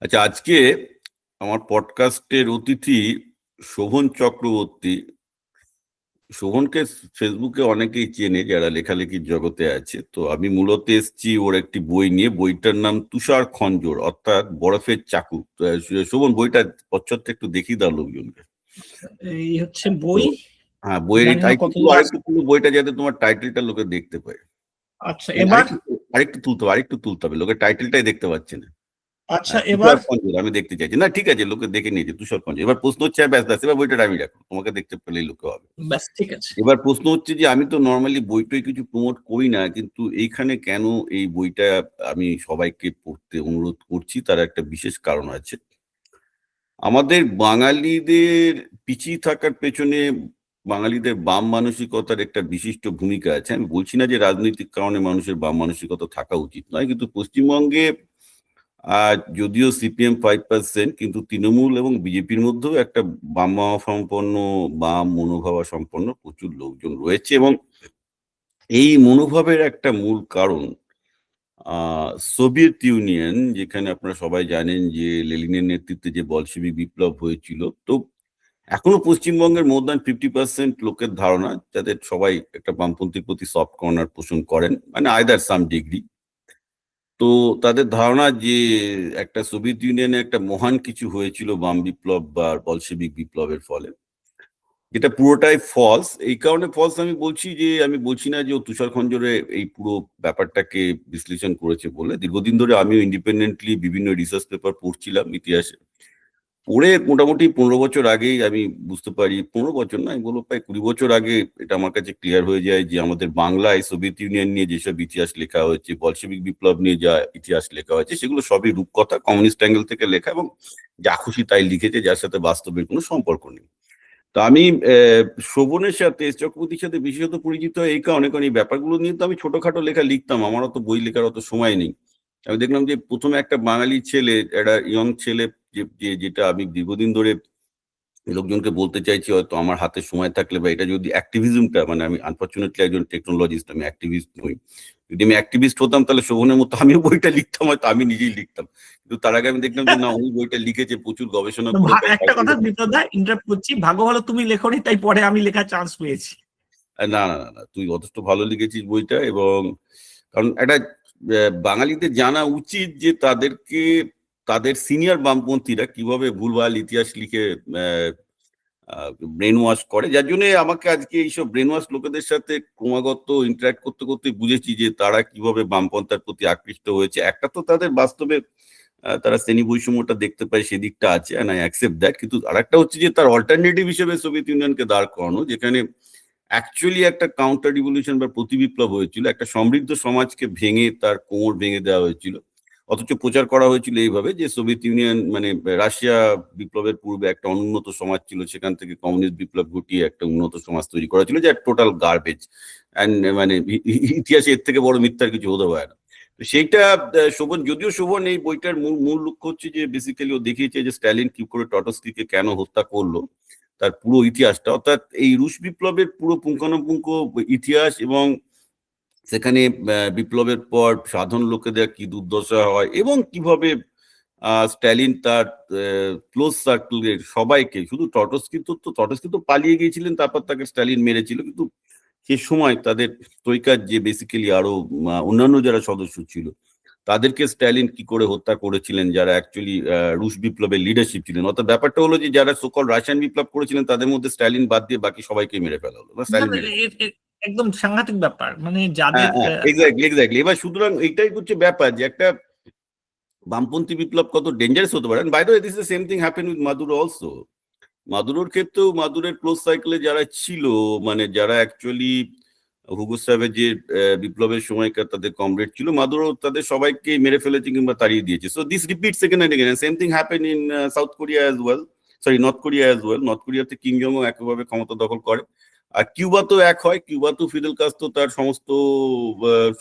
আচ্ছা, আজকে আমার পডকাস্টের অতিথি শোভন চক্রবর্তী। শোভনকে ফেসবুকে অনেকেই চেনে যারা লেখালেখির জগতে আছে। তো আমি মূলত এসেছি ওর একটি বই নিয়ে। বইটার নাম তুষার খঞ্জর, অর্থাৎ বরফের চাকু। তো, শোভন, বইটা পশ্চাৎটা একটু দেখিয়ে দাও লোকজনকে। এই হচ্ছে বই। হ্যাঁ, বইয়ের জানি না কতদূর আরেকটু তুলো বইটা, যাতে তোমার টাইটেলটা লোকে দেখতে পায়। আচ্ছা, এবার আরেকটু তুলতে হবে, লোকে টাইটেলটাই দেখতে পাচ্ছে না। আচ্ছা, এবার তুষার খঞ্জর আমি দেখতে চাইছি না, ঠিক আছে, লোকে দেখে নিয়েছে তুষার খঞ্জর। এবার প্রশ্ন হচ্ছে, ব্যাস ব্যাস, এবার বইটা আমি রাখো, তোমাকে দেখতে পেলেই লোকে হবে। ব্যাস, ঠিক আছে। এবার প্রশ্ন হচ্ছে যে আমি তো নর্মালি বইটই কিছু প্রমোট করি না, কিন্তু এইখানে কেন এই বইটা আমি সবাইকে পড়তে অনুরোধ করছি, তার একটা বিশেষ কারণ আছে। আমাদের বাঙালিদের পিছিয়ে থাকার পেছনে বাঙালিদের বাম মানসিকতার একটা বিশিষ্ট ভূমিকা আছে। আমি বলছি না যে রাজনৈতিক কারণে মানুষের বাম মানসিকতা থাকা উচিত নয়, কিন্তু পশ্চিমবঙ্গে যদিও সিপিএম 5%, কিন্তু তৃণমূল এবং বিজেপির মধ্যেও একটা বাম সম্পন্ন, বাম মনোভাবা সম্পন্ন প্রচুর লোকজন রয়েছে। এবং এই মনোভাবের একটা মূল কারণ সোভিয়েত ইউনিয়ন, যেখানে আপনারা সবাই জানেন যে লেনিনের নেতৃত্বে যে বলশেভিক বিপ্লব হয়েছিল। তো এখনো পশ্চিমবঙ্গের মোর দ্যান 50% লোকের ধারণা, যাদের সবাই একটা বামপন্থীর প্রতি সফট কর্নার পোষণ করেন, মানে আইদার সাম ডিগ্রি। তো তাদের ধারণা যে একটা সোভিয়েত ইউনিয়নে একটা মহান কিছু হয়েছিল বাম বিপ্লব বা বলশেভিক বিপ্লবের ফলে, যেটা পুরোটাই ফলস। এই কারণে ফলস আমি বলছি যে, আমি বলছি না যে ও তুষার খঞ্জরে এই পুরো ব্যাপারটাকে বিশ্লেষণ করেছে বলে। দীর্ঘদিন ধরে আমিও ইন্ডিপেন্ডেন্টলি বিভিন্ন রিসার্চ পেপার পড়ছিলাম ইতিহাসে। পড়ে মোটামুটি 15 বছর আগেই আমি বুঝতে পারি, 15 বছর না, আমি বলবো প্রায় 20 বছর আগে এটা আমার কাছে ক্লিয়ার হয়ে যায় যে আমাদের বাংলায় সোভিয়েত ইউনিয়ন নিয়ে যেসব ইতিহাস লেখা হয়েছে, বলশেভিক বিপ্লব নিয়ে যা ইতিহাস লেখা হয়েছে, সেগুলো সবই রূপকথা, কমিউনিস্ট অ্যাঙ্গেল থেকে লেখা, এবং যা খুশি তাই লিখেছে, যার সাথে বাস্তবের কোনো সম্পর্ক নেই। তো আমি শোভনের সাথে, চক্রবর্তীর সাথে বিশেষত পরিচিত এই কারণে, কারণ এই ব্যাপারগুলো নিয়ে তো আমি ছোটখাটো লেখা লিখতাম, আমারও তো বই লেখার অত সময় নেই। আমি দেখলাম যে প্রথমে একটা বাঙালি ছেলে, একটা ইয়ং ছেলে, যেটা আমি দীর্ঘদিন ধরে লোকজনকে বলতে চাইছি, হয়তো আমার হাতে সময় থাকলে, বা এটা যদি অ্যাক্টিভিজমটা, মানে আমি আনফর্চুনেটলি একজন টেকনোলজিস্ট, আমি অ্যাক্টিভিস্ট নই। যদি আমি অ্যাক্টিভিস্ট হতাম, তাহলে শোভনের মতো আমিও বইটা লিখতাম, হয়তো আমি নিজেই লিখতাম। কিন্তু তার আগে আমি দেখলাম যে না, উনি বইটা লিখেছে, প্রচুর গবেষণা করে। একটা কথা বিপ্লব দা, ইন্টারাপ্ট করছি, ভাগ্য ভালো তুমি লেখনি, তাই পরে আমি লেখার চান্স পেয়েছি। না না না, তুই যথেষ্ট ভালো লিখেছিস বইটা। এবং কারণ একটা বাঙালিদের জানা উচিত যে তাদেরকে, তাদের সিনিয়র বামপন্থীরা কিভাবে ভুলভাল ইতিহাস লিখে ব্রেন ওয়াশ করে, যার জন্য আমাকে আজকে এইসব ব্রেন ওয়াশ লোকেদের সাথে ক্রমাগত ইন্টারাক্ট করতে করতে বুঝেছি যে তারা কিভাবে বামপন্থার প্রতি আকৃষ্ট হয়েছে। একটা তো তাদের বাস্তবে তারা শ্রেণী বৈষম্যটা দেখতে পায়, সেদিকটা আছে, অ্যান্ড আই অ্যাকসেপ্ট দ্যাট। কিন্তু আরেকটা হচ্ছে যে তার অল্টারনেটিভ হিসেবে সোভিয়েত ইউনিয়নকে দাঁড় করানো, যেখানে অ্যাকচুয়ালি একটা কাউন্টার রিভলিউশন বা প্রতিবিপ্লব হয়েছিল, একটা সমৃদ্ধ সমাজকে ভেঙে তার কোমর ভেঙে দেওয়া হয়েছিল। অথচ প্রচার করা হয়েছিল এইভাবে যে সোভিয়েত ইউনিয়ন, মানে রাশিয়া বিপ্লবের পূর্বে একটা অনুন্নত সমাজ ছিল, সেখান থেকে কমিউনিস্ট বিপ্লব ঘটিয়ে একটা উন্নত সমাজ তৈরি করা ছিল, যে টোটাল গার্বেজ। অ্যান্ড মানে ইতিহাসে এর থেকে বড় মিথ্যার কিছু হতে পারে না। তো সেইটা শোভন, যদিও শোভন এই বইটার মূল লক্ষ্য হচ্ছে যে বেসিক্যালি ও দেখিয়েছে যে স্ট্যালিন কি করে টটস্কিকে কেন হত্যা করলো, তার পুরো ইতিহাসটা, অর্থাৎ এই রুশ বিপ্লবের পুরো পুঙ্খানুপুঙ্খ ইতিহাস, এবং সেখানে বিপ্লবের পর সাধারণ লোকেদের কি দুর্দশা হয়, এবং কিভাবে স্ট্যালিন তার ক্লোজ সার্কেলের সবাইকে, শুধু টটস্কি তো পালিয়ে গিয়েছিলেন, তারপর তাকে স্ট্যালিন মেরেছিল, কিন্তু সে সময় তাদের তৈকার যে বেসিক্যালি আরো অন্যান্য যারা সদস্য ছিল, তাদেরকে স্ট্যালিন কি করে হত্যা করেছিলেন, যারা অ্যাকচুয়ালি রুশ বিপ্লবের লিডারশিপ ছিলেন। অর্থাৎ ব্যাপারটা হলো যে যারা সকল রাশিয়ান বিপ্লব করেছিলেন, তাদের মধ্যে স্ট্যালিন বাদ দিয়ে বাকি সবাইকে মেরে ফেলা হলো, বা স্ট্যালিন মেরে। একদম সাংঘাতিক ব্যাপার, মানে যাদের এক্স্যাক্টলি। এবার সুতরাং এইটাই হচ্ছে ব্যাপার, যে একটা বামপন্থী বিপ্লব কত ডেঞ্জারাস হতে পারে। By the way, this is the same thing happen with Maduro also. মাদুরোর ক্ষেত্রেও, মাদুরের ক্লোজ সাইকেলে যারা ছিল, মানে যারা অ্যাকচুয়ালি হুগো স্যাভেজের বিপ্লবের সময়কার তাদের কমরেড ছিল, মাদুরো তাদের সবাইকে মেরে ফেলেছে কিংবা তাড়িয়ে দিয়েছে। So this repeats again and again. Same thing happen in South Korea as well, sorry North Korea as well. North কোরিয়াতে কিম জং ও একভাবে ক্ষমতা দখল করে, আর কিউবাতেও এক হয়। কিউবাতেও ফিদেল কাস্ত্রো তার সমস্ত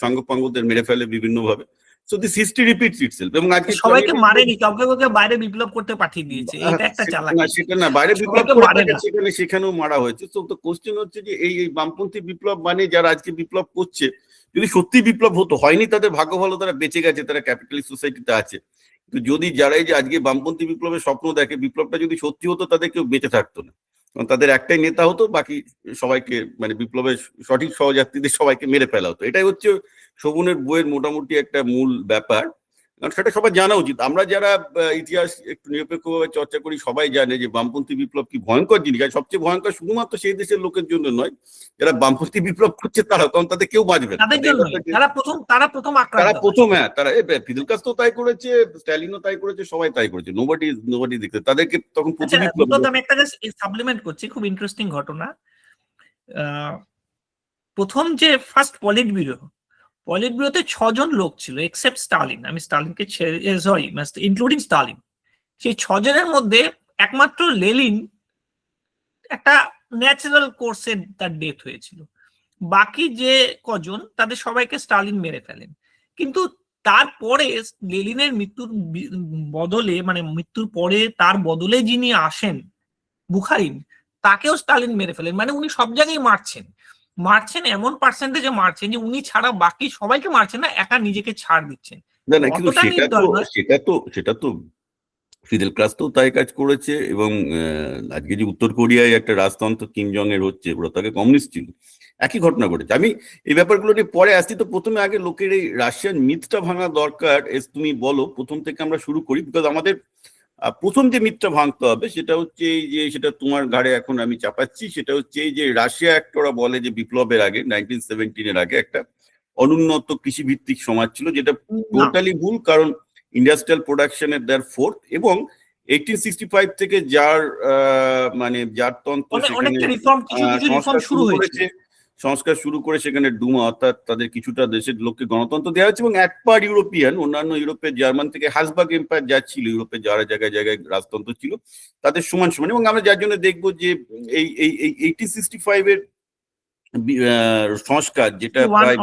সাঙ্গপাঙ্গদের মেরে ফেলে বিভিন্নভাবে। So this history repeats itself. এবং আজকে সবাইকে মারেনি, কাউকে কাউকে বাইরে বিপ্লব করতে পাঠিয়ে দিয়েছে, এটা একটা চালাকি। সেটা না, বাইরে বিপ্লব করে সেখানেও মারা হয়েছে। তো কোশ্চেন হচ্ছে যে এই বামপন্থী বিপ্লব, মানে যারা আজকে বিপ্লব করছে, যদি সত্যি বিপ্লব হতো, হয়নি, তাদের ভাগ্য ভালো, তারা বেঁচে গেছে, তারা ক্যাপিটালিস্ট সোসাইটিতে আছে। তো যদি যারাই যে আজকে বামপন্থী বিপ্লবের স্বপ্ন দেখে, বিপ্লবটা যদি সত্যি হতো তাদের কেউ বেঁচে থাকতো না, কারণ তাদের একটাই নেতা হতো, বাকি সবাইকে মানে বিপ্লবের সঠিক সহযাত্রীদের সবাইকে মেরে ফেলা হতো। এটাই হচ্ছে শোভনের বইয়ের মোটামুটি একটা মূল ব্যাপার, কারণ সেটা সবার জানা উচিত। আমরা যারা ইতিহাস একটু নিরপেক্ষভাবে চর্চা করি সবাই জানে যে বামপন্থী বিপ্লব কি ভয়ঙ্কর জিনিস, আর সবচেয়ে ভয়ঙ্কর শুধুমাত্র সেই দেশের লোকের জন্য নয় যারা বামপন্থী বিপ্লব করছে তারা, কারণ তাদের কেউ বাঁচবে না। তাদের জন্য তারা প্রথম তারা আক্রান্ত হয়। প্রথম, হ্যাঁ, তারা ফিদেল কাস্ত্রো তাই করেছে, স্ট্যালিনও তাই করেছে, সবাই তাই করেছে, নোবডি দেখতে তাদেরকে তখন আচ্ছা প্রতি বিপ্লব। বিপ্লব, আমি একটা সাপ্লিমেন্ট করছি, খুব ইন্টারেস্টিং ঘটনা। প্রথম যে ফার্স্ট পলিট ব্যুরোতে 6 জন লোক ছিল এক্সেপ্ট স্টালিন, আমি স্টালিনকে ছেড়ে, সরি, ইনক্লুডিং স্টালিন। সেই 6 জনের মধ্যে একমাত্র লেনিন একটা ন্যাচারাল কোর্সে তার ডেথ হয়েছিল। বাকি যে কজন তাদের সবাইকে স্টালিন মেরে ফেলেন। কিন্তু তারপরে লেনিনের মৃত্যুর বদলে, মানে মৃত্যুর পরে তার বদলে যিনি আসেন, বুখারিন, তাকেও স্টালিন মেরে ফেলেন। মানে উনি সব জায়গায় মারছেন এমন পার্সেন্টেজে মারছেন যে উনি ছাড়া বাকি সবাইকে মারছেন না, একা নিজেকে ছাড় দিচ্ছেন। না না, কিন্তু অতটা নির্দয় নয়। সেটা তো ফিদেল কাস্ত্রো তাই কাজ করেছে, এবং আজকে যে উত্তর কোরিয়ায় একটা রাজতন্ত্র কিম জং এর হচ্ছে, ওরা তাকে কমিউনিস্ট ছিল, একই ঘটনা ঘটেছে। আমি এই ব্যাপারগুলো নিয়ে পরে আসছি। তো প্রথমে আগে লোকের এই রাশিয়ান মিথটা ভাঙা দরকার। তুমি বলো প্রথম থেকে আমরা শুরু করি, বিকজ আমাদের প্রথম যে মিথটা ভাঙতে হবে সেটা হচ্ছে এই যে, সেটা তোমার ঘাড়ে এখন আমি চাপাচ্ছি, সেটা হচ্ছে এই যে রাশিয়া একটা, ওরা বলে যে বিপ্লবের আগে 1917 আগে একটা অনুন্নত কৃষিভিত্তিক সমাজ ছিল, যেটা টোটালি ভুল। কারণ ইন্ডাস্ট্রিয়াল প্রোডাকশনের দেয়ার ফোর্থ, এবং 1865 থেকে যার মানে যার তন্ত্র সেখানে সংস্কার শুরু করে সেখানে ডুমা, অর্থাৎ তাদের কিছুটা দেশের লোককে গণতন্ত্র দেওয়া হয়েছে, এবং এক পার্ট ইউরোপিয়ান, অন্যান্য ইউরোপের জার্মান থেকে হাসবার্গ এম্পায়ার যা ছিল, ইউরোপের যারা জায়গায় জায়গায় রাজতন্ত্র ছিল তাদের সমান সমান। এবং আমরা যার জন্য দেখবো যে এই 1865 এর সংস্কার, যেটা প্রায়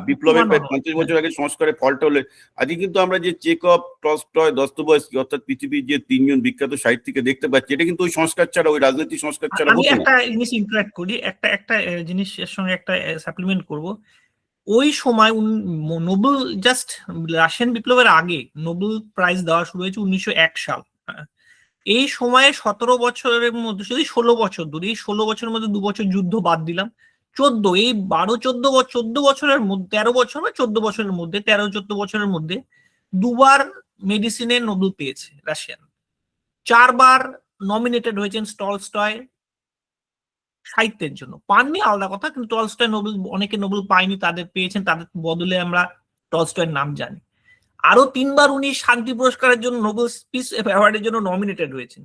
বিপ্লবের প্রায় 50 বছর আগে সংস্কারের ফলটা হলে আজকে কিন্তু আমরা যে চেকভ, টলস্টয়, দস্তয়েভস্কি, অর্থাৎ পৃথিবীর যে 3জন বিখ্যাত সাহিত্যিককে দেখতে পাচ্ছি, এটা কিন্তু ওই সংস্কার ছাড়া, ওই রাজনৈতিক সংস্কার ছাড়া হতো না। আমি একটা জিনিস ইন্টারঅ্যাক্ট করি, একটা জিনিসের সঙ্গে একটা সাপ্লিমেন্ট করব। ওই সময় নোবেল, জাস্ট রাশিয়ান বিপ্লবের আগে নোবেল প্রাইজ দেওয়া শুরু হয়েছে 1901 সাল। এই সময়ে 17 বছরের মধ্যে, যদি 16 বছর ধরে, এই 16 বছরের মধ্যে 2 বছর যুদ্ধ বাদ দিলাম, 14, এই 12-14 বছরের মধ্যে, 13 বছর বা 14 বছরের মধ্যে, 13-14 বছরের মধ্যে 2বার মেডিসিনে নোবেল পেয়েছে রাশিয়ান। 4বার নমিনেটেড হয়েছেন টলস্টয় সাহিত্যের জন্য, পাননি আলাদা কথা, কিন্তু টলস্টয় নোবেল, অনেকে নোবেল পায়নি, তাদের পেয়েছেন, তাদের বদলে আমরা টলস্টয়ের নাম জানি। আরো 3বার উনি শান্তি পুরস্কারের জন্য, নোবেল পিস অ্যাওয়ার্ডের জন্য নমিনেটেড হয়েছেন।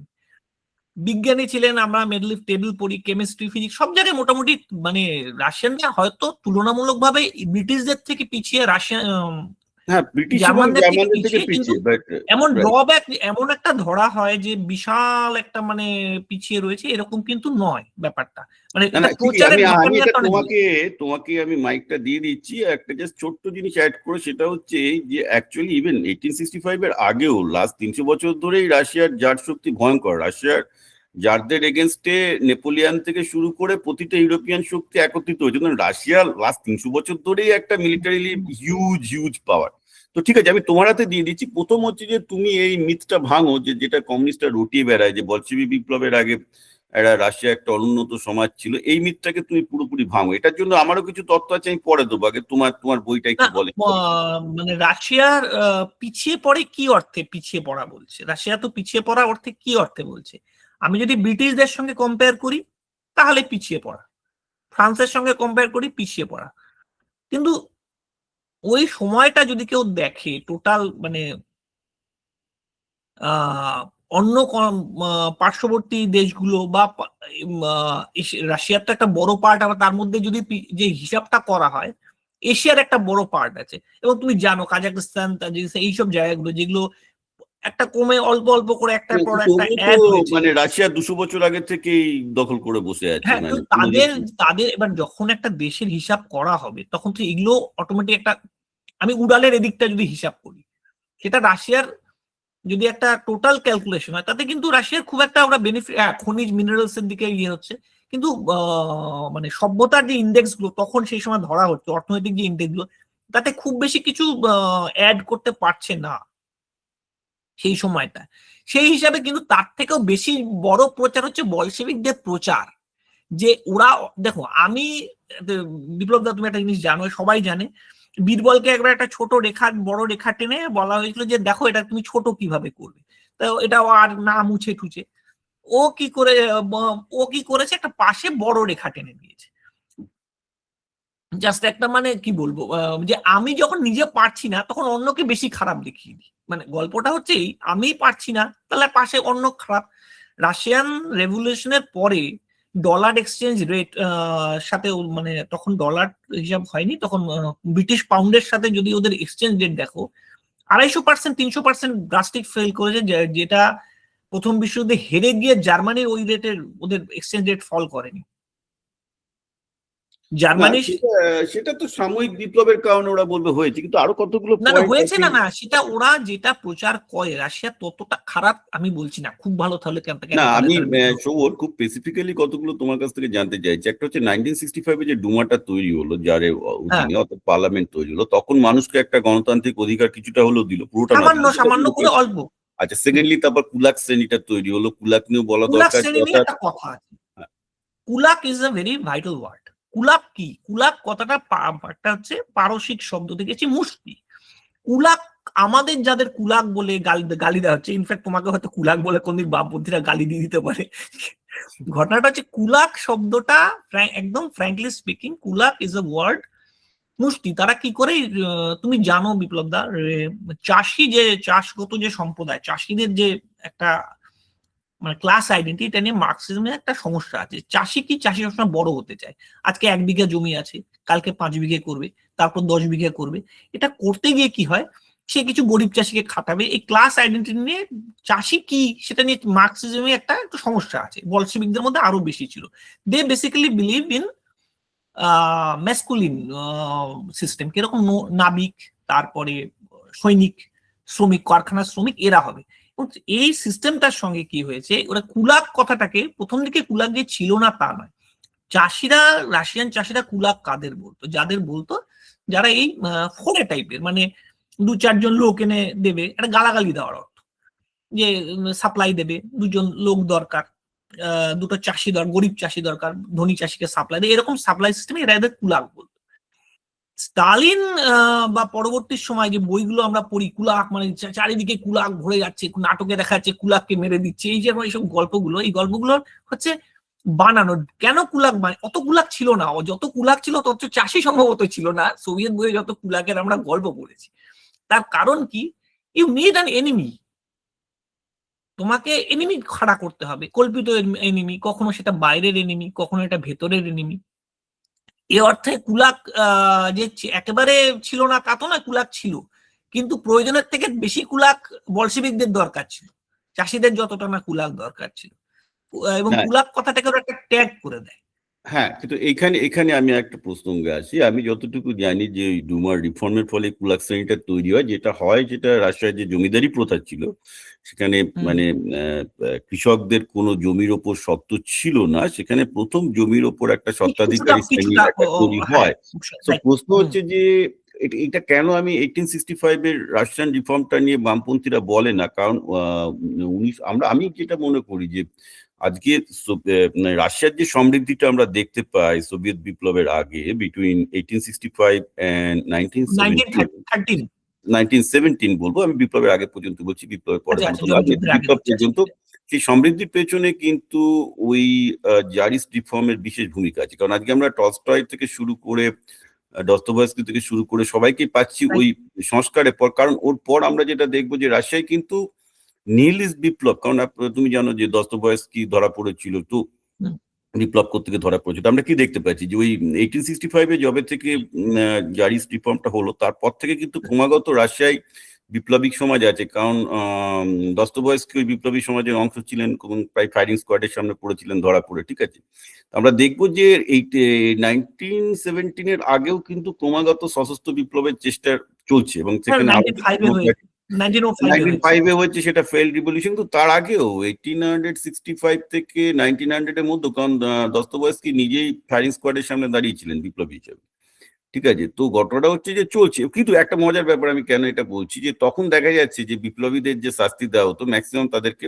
বিজ্ঞানী ছিলেন, আমরা মেডেল টেবিল পড়ি, কেমিস্ট্রি, ফিজিক্স, সব জায়গায় মোটামুটি, মানে রাশিয়ানরা হয়তো তুলনামূলকভাবে ব্রিটিশদের থেকে পিছিয়ে, জার্মানদের থেকে পিছিয়ে, এমন ড্রব্যাক, এমন একটা ধরা হয় যে বিশাল একটা মানে পিছিয়ে রয়েছে, এরকম কিন্তু নয় ব্যাপারটা। মানে তোমাকে আমি মাইকটা দিয়ে দিচ্ছি, একটা জাস্ট ছোট্ট জিনিস অ্যাড করে, সেটা হচ্ছে যে অ্যাকচুয়ালি ইভেন 1865 এর আগেও লাস্ট 300 বছর ধরেই রাশিয়ার জার শক্তি ভয়ঙ্কর। রাশিয়ার জারদের এগেনস্টে নেপোলিয়ান থেকে শুরু করে প্রতিটা ইউরোপিয়ান শক্তি একত্রিত হয়েছে, কারণ রাশিয়ার লাস্ট 300 বছর ধরেই একটা মিলিটারিলি হিউজ পাওয়ার। তো ঠিক আছে, আমি তোমার হাতে দিয়ে দিচ্ছি। প্রথম হচ্ছে যে তুমি এই মিথটা ভাঙো, যেটা কমিউনিস্টরা রটিয়ে বেড়ায়, যে বলশেভিক বিপ্লবের আগে রাশিয়া একটা অনুন্নত সমাজ ছিল, এই মিথটাকে তুমি পুরোপুরি ভাঙো। এটার জন্য আমারও কিছু তথ্য আছে, আমি পরে দেবো, আগে তোমার বইটা একটু বলে। মানে রাশিয়ার পিছিয়ে পড়ে কি অর্থে পিছিয়ে পড়া বলছে? রাশিয়া তো পিছিয়ে পড়া অর্থে কি অর্থে বলছে? আমি যদি ব্রিটিশদের সঙ্গে কম্পেয়ার করি তাহলে পিছিয়ে পড়া, ফ্রান্সের সঙ্গে কম্পেয়ার করি পিছিয়ে পড়া। কিন্তু ওই সময়টা যদি কেউ দেখে, টোটাল মানে অন্য পার্শ্ববর্তী দেশগুলো বা রাশিয়ার তো একটা বড় পার্ট, আবার তার মধ্যে যদি যে হিসাবটা করা হয়, এশিয়ার একটা বড় পার্ট আছে। এবং তুমি জানো কাজাকস্তান, তাজিকিস্তান, এইসব জায়গাগুলো যেগুলো একটা কমে অল্প অল্প করে একটার পর একটা অ্যাড হয়েছে, মানে রাশিয়া 200 বছর আগে থেকেই দখল করে বসে আছে। হ্যাঁ, তাদের এবার যখন একটা দেশের হিসাব করা হবে, তখন তো এগুলো অটোমেটিক একটা, আমি উড়ালের এদিকটা যদি হিসাব করি, সেটা রাশিয়ার যদি একটা টোটাল ক্যালকুলেশন হয়, তাতে কিন্তু রাশিয়ার খুব একটা আমরা বেনিফিট, খনিজ মিনারেলস এর দিকে ইয়ে হচ্ছে, কিন্তু মানে সভ্যতার যে ইন্ডেক্স গুলো তখন সেই সময় ধরা হচ্ছে, অর্থনৈতিক যে ইন্ডেক্স গুলো, তাতে খুব বেশি কিছু অ্যাড করতে পারছে না। সেই সময়টা। সেই হিসাবে কিন্তু তার থেকেও বেশি বড় প্রচার হচ্ছে বলশেভিকদের প্রচার, যে ওরা দেখো, আমি বিপ্লব দা তুমি একটা জিনিস জানো, সবাই জানে, বীরবলকে একবার একটা ছোট রেখা বড় রেখা টেনে বলা হয়েছিল যে দেখো এটা তুমি ছোট কিভাবে করবে, তো এটা আর না মুছে টুছে ও কি করে, ও কি করেছে, একটা পাশে বড় রেখা টেনে দিয়েছে। জাস্ট একটা মানে কি বলবো, যে আমি যখন নিজে পারছি না তখন অন্যকে বেশি খারাপ দেখিয়ে দিই, মানে গল্পটা হচ্ছে আমি পারছি না তাহলে পাশে অন্য খারাপ। রাশিয়ান রেভলিউশনের পরে ডলার এক্সচেঞ্জ রেট সাথে, মানে তখন ডলার হিসাব হয়নি, তখন ব্রিটিশ পাউন্ডের সাথে যদি ওদের এক্সচেঞ্জ রেট দেখো, 250%, 300% ড্রাস্টিক ফেল করেছে, যেটা প্রথম বিশ্বযুদ্ধে হেরে গিয়ে জার্মানির ওই রেটের ওদের এক্সচেঞ্জ রেট ফল করেনি। না জার্মানি সেটা তো সাময়িক বিপ্লবের কারণে ওরা বলবে হয়েছে, কিন্তু আরো কতগুলো না পয়েন্ট হয়েছে আছে। না, সেটা ওরা যেটা প্রচার করে রাশিয়া ততটা খারাপ আমি বলছি না, খুব ভালো, তাহলে কেন না আমি তাহলে সৌর খুব স্পেসিফিক্যালি কতগুলো তোমার কাছ থেকে জানতে চাইছি। একটা হচ্ছে 1965 যে ডুমাটা তৈরি হলো, যার হ্যাঁ, অধীনে অর্থাৎ পার্লামেন্ট তৈরি হলো, তখন মানুষকে একটা গণতান্ত্রিক অধিকার কিছুটা হলেও দিল, পুরোটা না সামান্য দিল। সামান্য করে অল্প। আচ্ছা, সেকেন্ডলি তারপর কুলাক শ্রেণীটা তৈরি হলো, কুলাক নিয়েও বলা কুলাক দরকার যে শ্রেণী নিয়ে অর্থাৎ একটা কথা আছে, kulak is a very vital word. Kulak কি, কুলাক কথাটা একটা হচ্ছে পারসিক শব্দ থেকে এসেছে মুষ্টি। কুলাক, আমাদের যাদের কুলাক বলে গালি দেওয়া হচ্ছে, ইনফ্যাক্ট তোমাকে হয়তো কুলাক বলে কোনদিন বামপন্থীরা গালি দিয়ে দিতে পারে। ঘটনাটা হচ্ছে কুলাক শব্দটা একদম frankly speaking, kulak is a word মুষ্টি। তারা কি করে, তুমি জানো বিপ্লব দা, চাষি যে চাষগত যে সম্প্রদায়, চাষিদের যে একটা মানে ক্লাস আইডেন্টি, এটা নিয়ে মার্কসিজমের একটা সমস্যা আছে। চাষি কি, চাষি সবসময় বড় হতে চায়। আজকে 1 বিঘা জমি আছে, কালকে 5 বিঘে করবে, তারপর 10 বিঘে করবে। এটা করতে গিয়ে কি হয়, সে কিছু গরিব চাষিকে খাটাবে। এই ক্লাস আইডেন্টি নিয়ে চাষি কি, সেটা নিয়ে মার্কসিজমে একটা একটু সমস্যা আছে, বলশেভিকদের মধ্যে আরো বেশি ছিল। They basically believe in masculine system, কিরকম নাবিক, তারপরে সৈনিক, শ্রমিক, কারখানার শ্রমিক এরা হবে। এই সিস্টেমটার সঙ্গে কি হয়েছে, ওরা কুলাক কথাটাকে প্রথম দিকে কুলাক যে ছিল না তা নয়। চাষিরা, রাশিয়ান চাষিরা কুলাক কাদের বলতো, যাদের বলতো যারা এই ফোরে টাইপের, মানে 2-4 জন লোক এনে দেবে, একটা গালাগালি দেওয়ার অর্থ, যে সাপ্লাই দেবে, 2 জন লোক দরকার, দুটো চাষি দরকার, গরিব চাষি দরকার, ধনী চাষিকে সাপ্লাই দেয়, এরকম সাপ্লাই সিস্টেমে এরা এদের কুলাক বলতো। স্টালিন বা পরবর্তী সময় যে বইগুলো আমরা পড়ি, কুলাক মানে চারিদিকে কুলাক ভরে যাচ্ছে, নাটকে দেখা যাচ্ছে কুলাককে মেরে দিচ্ছে, এই যে এইসব গল্পগুলো, এই গল্পগুলো হচ্ছে বানানো। কেন কুলাক, মানে অত কুলাক ছিল না, যত কুলাক ছিল তত চাষি সম্ভবত ছিল না। সোভিয়েত বইয়ে যত কুলাকের আমরা গল্প পড়েছি, তার কারণ কি, ইউ নিড অ্যান এনিমি। তোমাকে এনিমি খাড়া করতে হবে, কল্পিত এনিমি, কখনো সেটা বাইরের এনিমি, কখনো এটা ভেতরের এনিমি। এ অর্থে কুলাক যে একেবারে ছিল না তা তো না, কুলাক ছিল, কিন্তু প্রয়োজনের থেকে বেশি কুলাক বলশেভিকদের দরকার ছিল, চাষিদের যতটা না কুলাক দরকার ছিল। এবং কুলাক কথাটাকে ওরা একটা ট্যাগ করে দেয়। হ্যাঁ, কিন্তু এখানে এখানে আমি একটা প্রসঙ্গে আসি। আমি যতটুকু জানি যে ডুমার রিফর্মের ফলে কুলাক শ্রেণীটা তৈরি হয়, যেটা হয়, যেটা রাশিয়ার যে জমিদারি প্রথা ছিল সেখানে মানে কৃষকদের কোনো জমির ওপর সত্ত্ব ছিল না, সেখানে প্রথম জমির ওপর একটা স্বত্বাধিকারী শ্রেণী একটা তৈরি হয়। তো প্রশ্ন হচ্ছে যে এটা কেন আমি 1865 এর রাশিয়ান রিফর্মটা নিয়ে বামপন্থীরা বলে না, কারণ আমি যেটা মনে করি যে আজকে রাশিয়ার যে সমৃদ্ধিটা আমরা দেখতে পাই সোভিয়েত বিপ্লবের আগে, বিটুইন 1865 এন্ড 1917 বলবো, আমি বিপ্লবের আগে পর্যন্ত বলছি, বিপ্লবের পরে বিপ্লব পর্যন্ত, সেই সমৃদ্ধির পেছনে কিন্তু ওই জারিস্ট রিফর্মের বিশেষ ভূমিকা আছে। কারণ আজকে আমরা টলস্টয় থেকে শুরু করে দস্তয়েভস্কি থেকে শুরু করে সবাইকেই পাচ্ছি ওই সংস্কারের পর। কারণ ওর পর আমরা যেটা দেখবো যে রাশিয়ায় কিন্তু নিহিলিস্ট বিপ্লব, কারণ তুমি জানো যে দস্তয়েভস্কি ধরা পড়েছিল, তো বিপ্লব করতে ধরা পড়েছিল। আমরা কি দেখতে পাচ্ছি যে ওই 1865 জবে থেকে জারিস্ট রিফর্মটা হলো, তারপর থেকে কিন্তু ক্রমাগত রাশিয়ায় বিপ্লবিক সমাজ আছে। কারণ দস্তয়েভস্কি ওই বিপ্লবী সমাজের অংশ ছিলেন এবং প্রায় ফায়ারিং স্কোয়াডের সামনে পড়েছিলেন ধরা পড়ে, ঠিক আছে। আমরা দেখবো যে এই 1917 আগেও কিন্তু ক্রমাগত সশস্ত্র বিপ্লবের চেষ্টা চলছে, এবং সেখানে 1905 হচ্ছে সেটা ফেইল্ড রিভলিউশন। তো তার আগেও 1865 থেকে 1900 এর মধ্যে, কারণ দস্তয়েভস্কি নিজেই ফায়ারিং স্কোয়াডের সামনে দাঁড়িয়েছিলেন বিপ্লবী হিসেবে। ঠিক আছে, তো ঘটনাটা হচ্ছে যে চলছে, কিন্তু একটা মজার ব্যাপার, আমি কেন এটা বলছি, যে তখন দেখা যাচ্ছে যে বিপ্লবীদের যে শাস্তি দেওয়া হতো ম্যাক্সিমাম তাদেরকে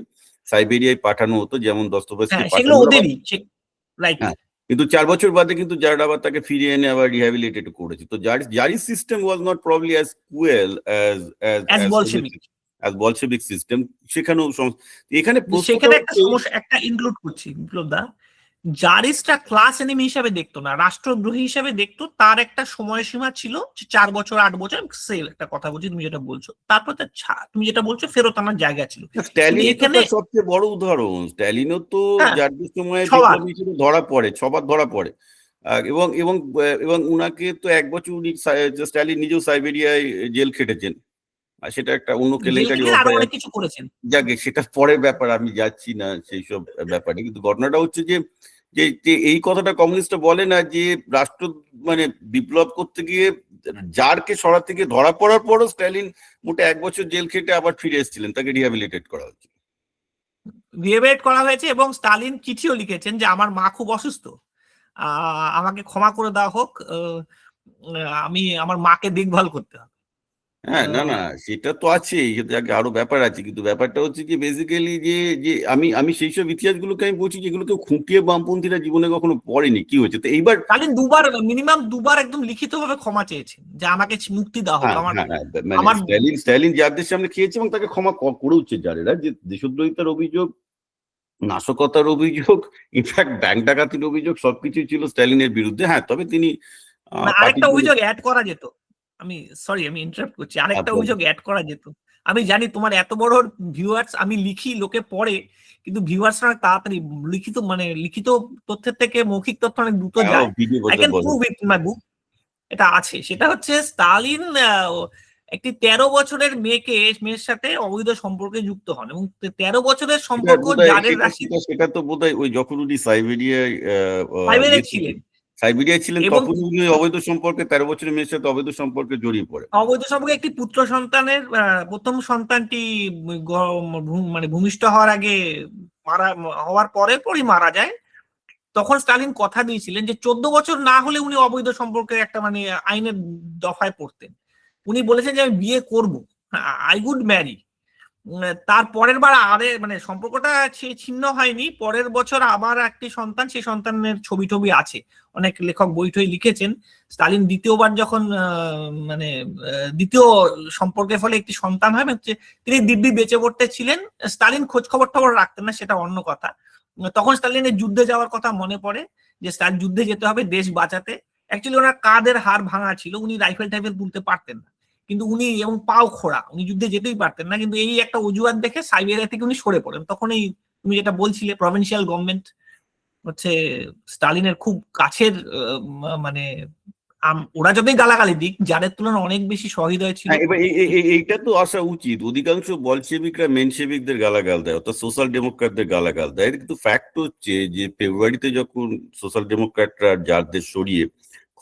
সাইবেরিয়ায় পাঠানো হতো, যেমন দস্তোয়েভস্কি হ্যাঁ, সেগুলো পাঠানো হলো। ওদেরই, রাইট। হ্যাঁ, কিন্তু 4 বছর বাদে কিন্তু জার্ড আবার তাকে ফিরিয়ে এনে আবার রিহ্যাবিলিটেট করেছে। তো জারি system was not probably as cruel as as as as Bolshevik. As Bolshevik system. সেখানেও এখানে প্রশ্নটা সেখানে একটা হচ্ছে, সমস্যা একটা ইনক্লুড করছি বিপ্লব দা, জারিসটা ক্লাস এনিমি হিসাবে দেখতো না, রাষ্ট্রদ্রোহী হিসাবে দেখতো। তার একটা সময়সীমা ছিল যে 4 বছর 8 বছর, সেল একটা কথা বলছি, তুমি যেটা বলছো, তারপর তুমি যেটা বলছো ফেরত আনার জায়গা ছিল। কিন্তু স্ট্যালিনই তো এখানে তার সবচেয়ে বড় উদাহরণ। স্ট্যালিনও তো হ্যাঁ, জার্জির সময় সবার বিপ্লবী হিসেবে ধরা পড়ে, সবার ধরা পড়ে। এবং এবং এবং উনাকে তো 1 বছর স্ট্যালিন নিজেও সাইবেরিয়ায় জেল খেটেছেন, আর সেটা একটা অন্য জেল কেলেঙ্কারি কেটে আরো অধ্যায় অনেক আছে। কিছু করেছেন। যাকে সেটা পরের ব্যাপার, আমি যাচ্ছি না সেই সব ব্যাপারে, কিন্তু ঘটনাটা হচ্ছে যে যে যে এই কথাটা কমিউনিস্টরা বলে না, যে রাষ্ট্র মানে বিপ্লব করতে গিয়ে জারকে সরাতে গিয়ে ধরা পড়ার পরও স্ট্যালিন মোটে 1 বছর জেল খেটে আবার ফিরে এসেছিলেন, তাকে রিহ্যাবিলিটেট করা হয়েছে। রিহেবিলিটেট করা হয়েছে এবং স্টালিন চিঠিও লিখেছেন যে আমার মা খুব অসুস্থ, আমাকে ক্ষমা করে দেওয়া হোক, আমি আমার মাকে দেখভাল করতে হবে। হ্যাঁ, না না, সেটা তো আছে, আরো ব্যাপার আছে, কিন্তু ব্যাপারটা হচ্ছে যে বেসিক্যালি যে যে আমি আমি সেই সব ইতিহাসগুলোকে আমি বলছি যেগুলোকে খুঁটিয়ে বামপন্থীরা জীবনে কখনো পড়েনি, কি হয়েছে তো এইবার। স্টালিন মিনিমাম দুবার একদম লিখিতভাবে ক্ষমা চেয়েছেন যে আমাকে মুক্তি দেওয়া হোক, হ্যাঁ আমার হ্যাঁ হ্যাঁ, মানে আমার স্ট্যালিন যাদের সামনে খেয়েছে এবং তাকে ক্ষমা করেওছে যারা, যে দেশদ্রোহিতার অভিযোগ, নাশকতার অভিযোগ, ইনফ্যাক্ট ব্যাংক ডাকাতির অভিযোগ সবকিছুই ছিল স্ট্যালিনের বিরুদ্ধে। হ্যাঁ, তবে তিনি পার্টি আরেকটা করে। অভিযোগ অ্যাড করা যেত। আমি সরি, আমি ইন্টারাপ্ট করছি, আরেকটা অভিযোগ অ্যাড করা যেত। আমি জানি তোমার এত বড় ভিউয়ার্স, আমি লিখি লোকে পড়ে, কিন্তু ভিউয়ার্সরা অনেক তাড়াতাড়ি লিখিত তথ্যের থেকে মৌখিক তথ্য অনেক দ্রুত যায়। I can prove it in my book. এটা আছে, সেটা হচ্ছে স্টালিন একটি 13 বছরের মেয়ের সাথে অবৈধ সম্পর্কে যুক্ত হন এবং 13 বছরের সম্পর্ক জারের রাশি সেটা তো বোধহয় ওই যখন উনি সাইবেরিয়ায় ছিলেন, সাইবেরিয়ায় ছিলেন, এবং তখন উনি অবৈধ সম্পর্কে 13 বছরের মেয়ের সাথে অবৈধ সম্পর্কে জড়িয়ে পড়ে। অবৈধ সম্পর্কে একটি পুত্র সন্তানের প্রথম সন্তানটি মানে ভূমিষ্ঠ হওয়ার আগে হওয়ার পরই মারা যায়। তখন স্টালিন কথা দিয়েছিলেন যে 14 বছর না হলে উনি অবৈধ সম্পর্কে একটা মানে আইনের দফায় পড়তেন। উনি বলেছেন যে আমি বিয়ে করব, আই উড ম্যারি। তার পরের বার মানে সম্পর্কটা ছিন্ন হয়নি, পরের বছর আবার একটি সন্তান, সেই সন্তানের ছবি টবি আছে, অনেক লেখক বই টই লিখেছেন। স্টালিন দ্বিতীয়বার যখন মানে দ্বিতীয় সম্পর্কের ফলে একটি সন্তান হয়, তিনি দিব্যি বেঁচে পড়তে ছিলেন। স্টালিন খোঁজ খবর টবর রাখতেন না, সেটা অন্য কথা। তখন স্টালিনের যুদ্ধে যাওয়ার কথা মনে পড়ে, যে স্টালিন যুদ্ধে যেতে হবে দেশ বাঁচাতে। অ্যাকচুয়ালি ওনার কাঁধের হাড় ভাঙা ছিল, উনি রাইফেল টাইফেল তুলতে পারতেন না, কিন্তু উনি এবং পাও খোড়া, উনি যুদ্ধে যেতেই পারতেন না। কিন্তু এই একটা অজুহাত দেখে সাইবেরিয়া থেকে উনি সরে পড়েন। তখন এই তুমি যেটা বলছিলে, প্রভিন্সিয়াল গভর্নমেন্ট হচ্ছে স্টালিনের খুব কাছের, মানে ওরা যতই গালাগালি দিক, যাদের তুলনায় অনেক বেশি সহৃদয় ছিল। হ্যাঁ, এবার এইটা তো আসা উচিত, অধিকাংশ বলশেভিকরা মেনশেভিকদের গালাগাল দেয়, অর্থাৎ সোশ্যাল ডেমোক্র্যাটদের গালাগাল দেয়, কিন্তু ফ্যাক্ট হচ্ছে যে ফেব্রুয়ারিতে যখন সোশ্যাল ডেমোক্র্যাটরা যাদের সরিয়ে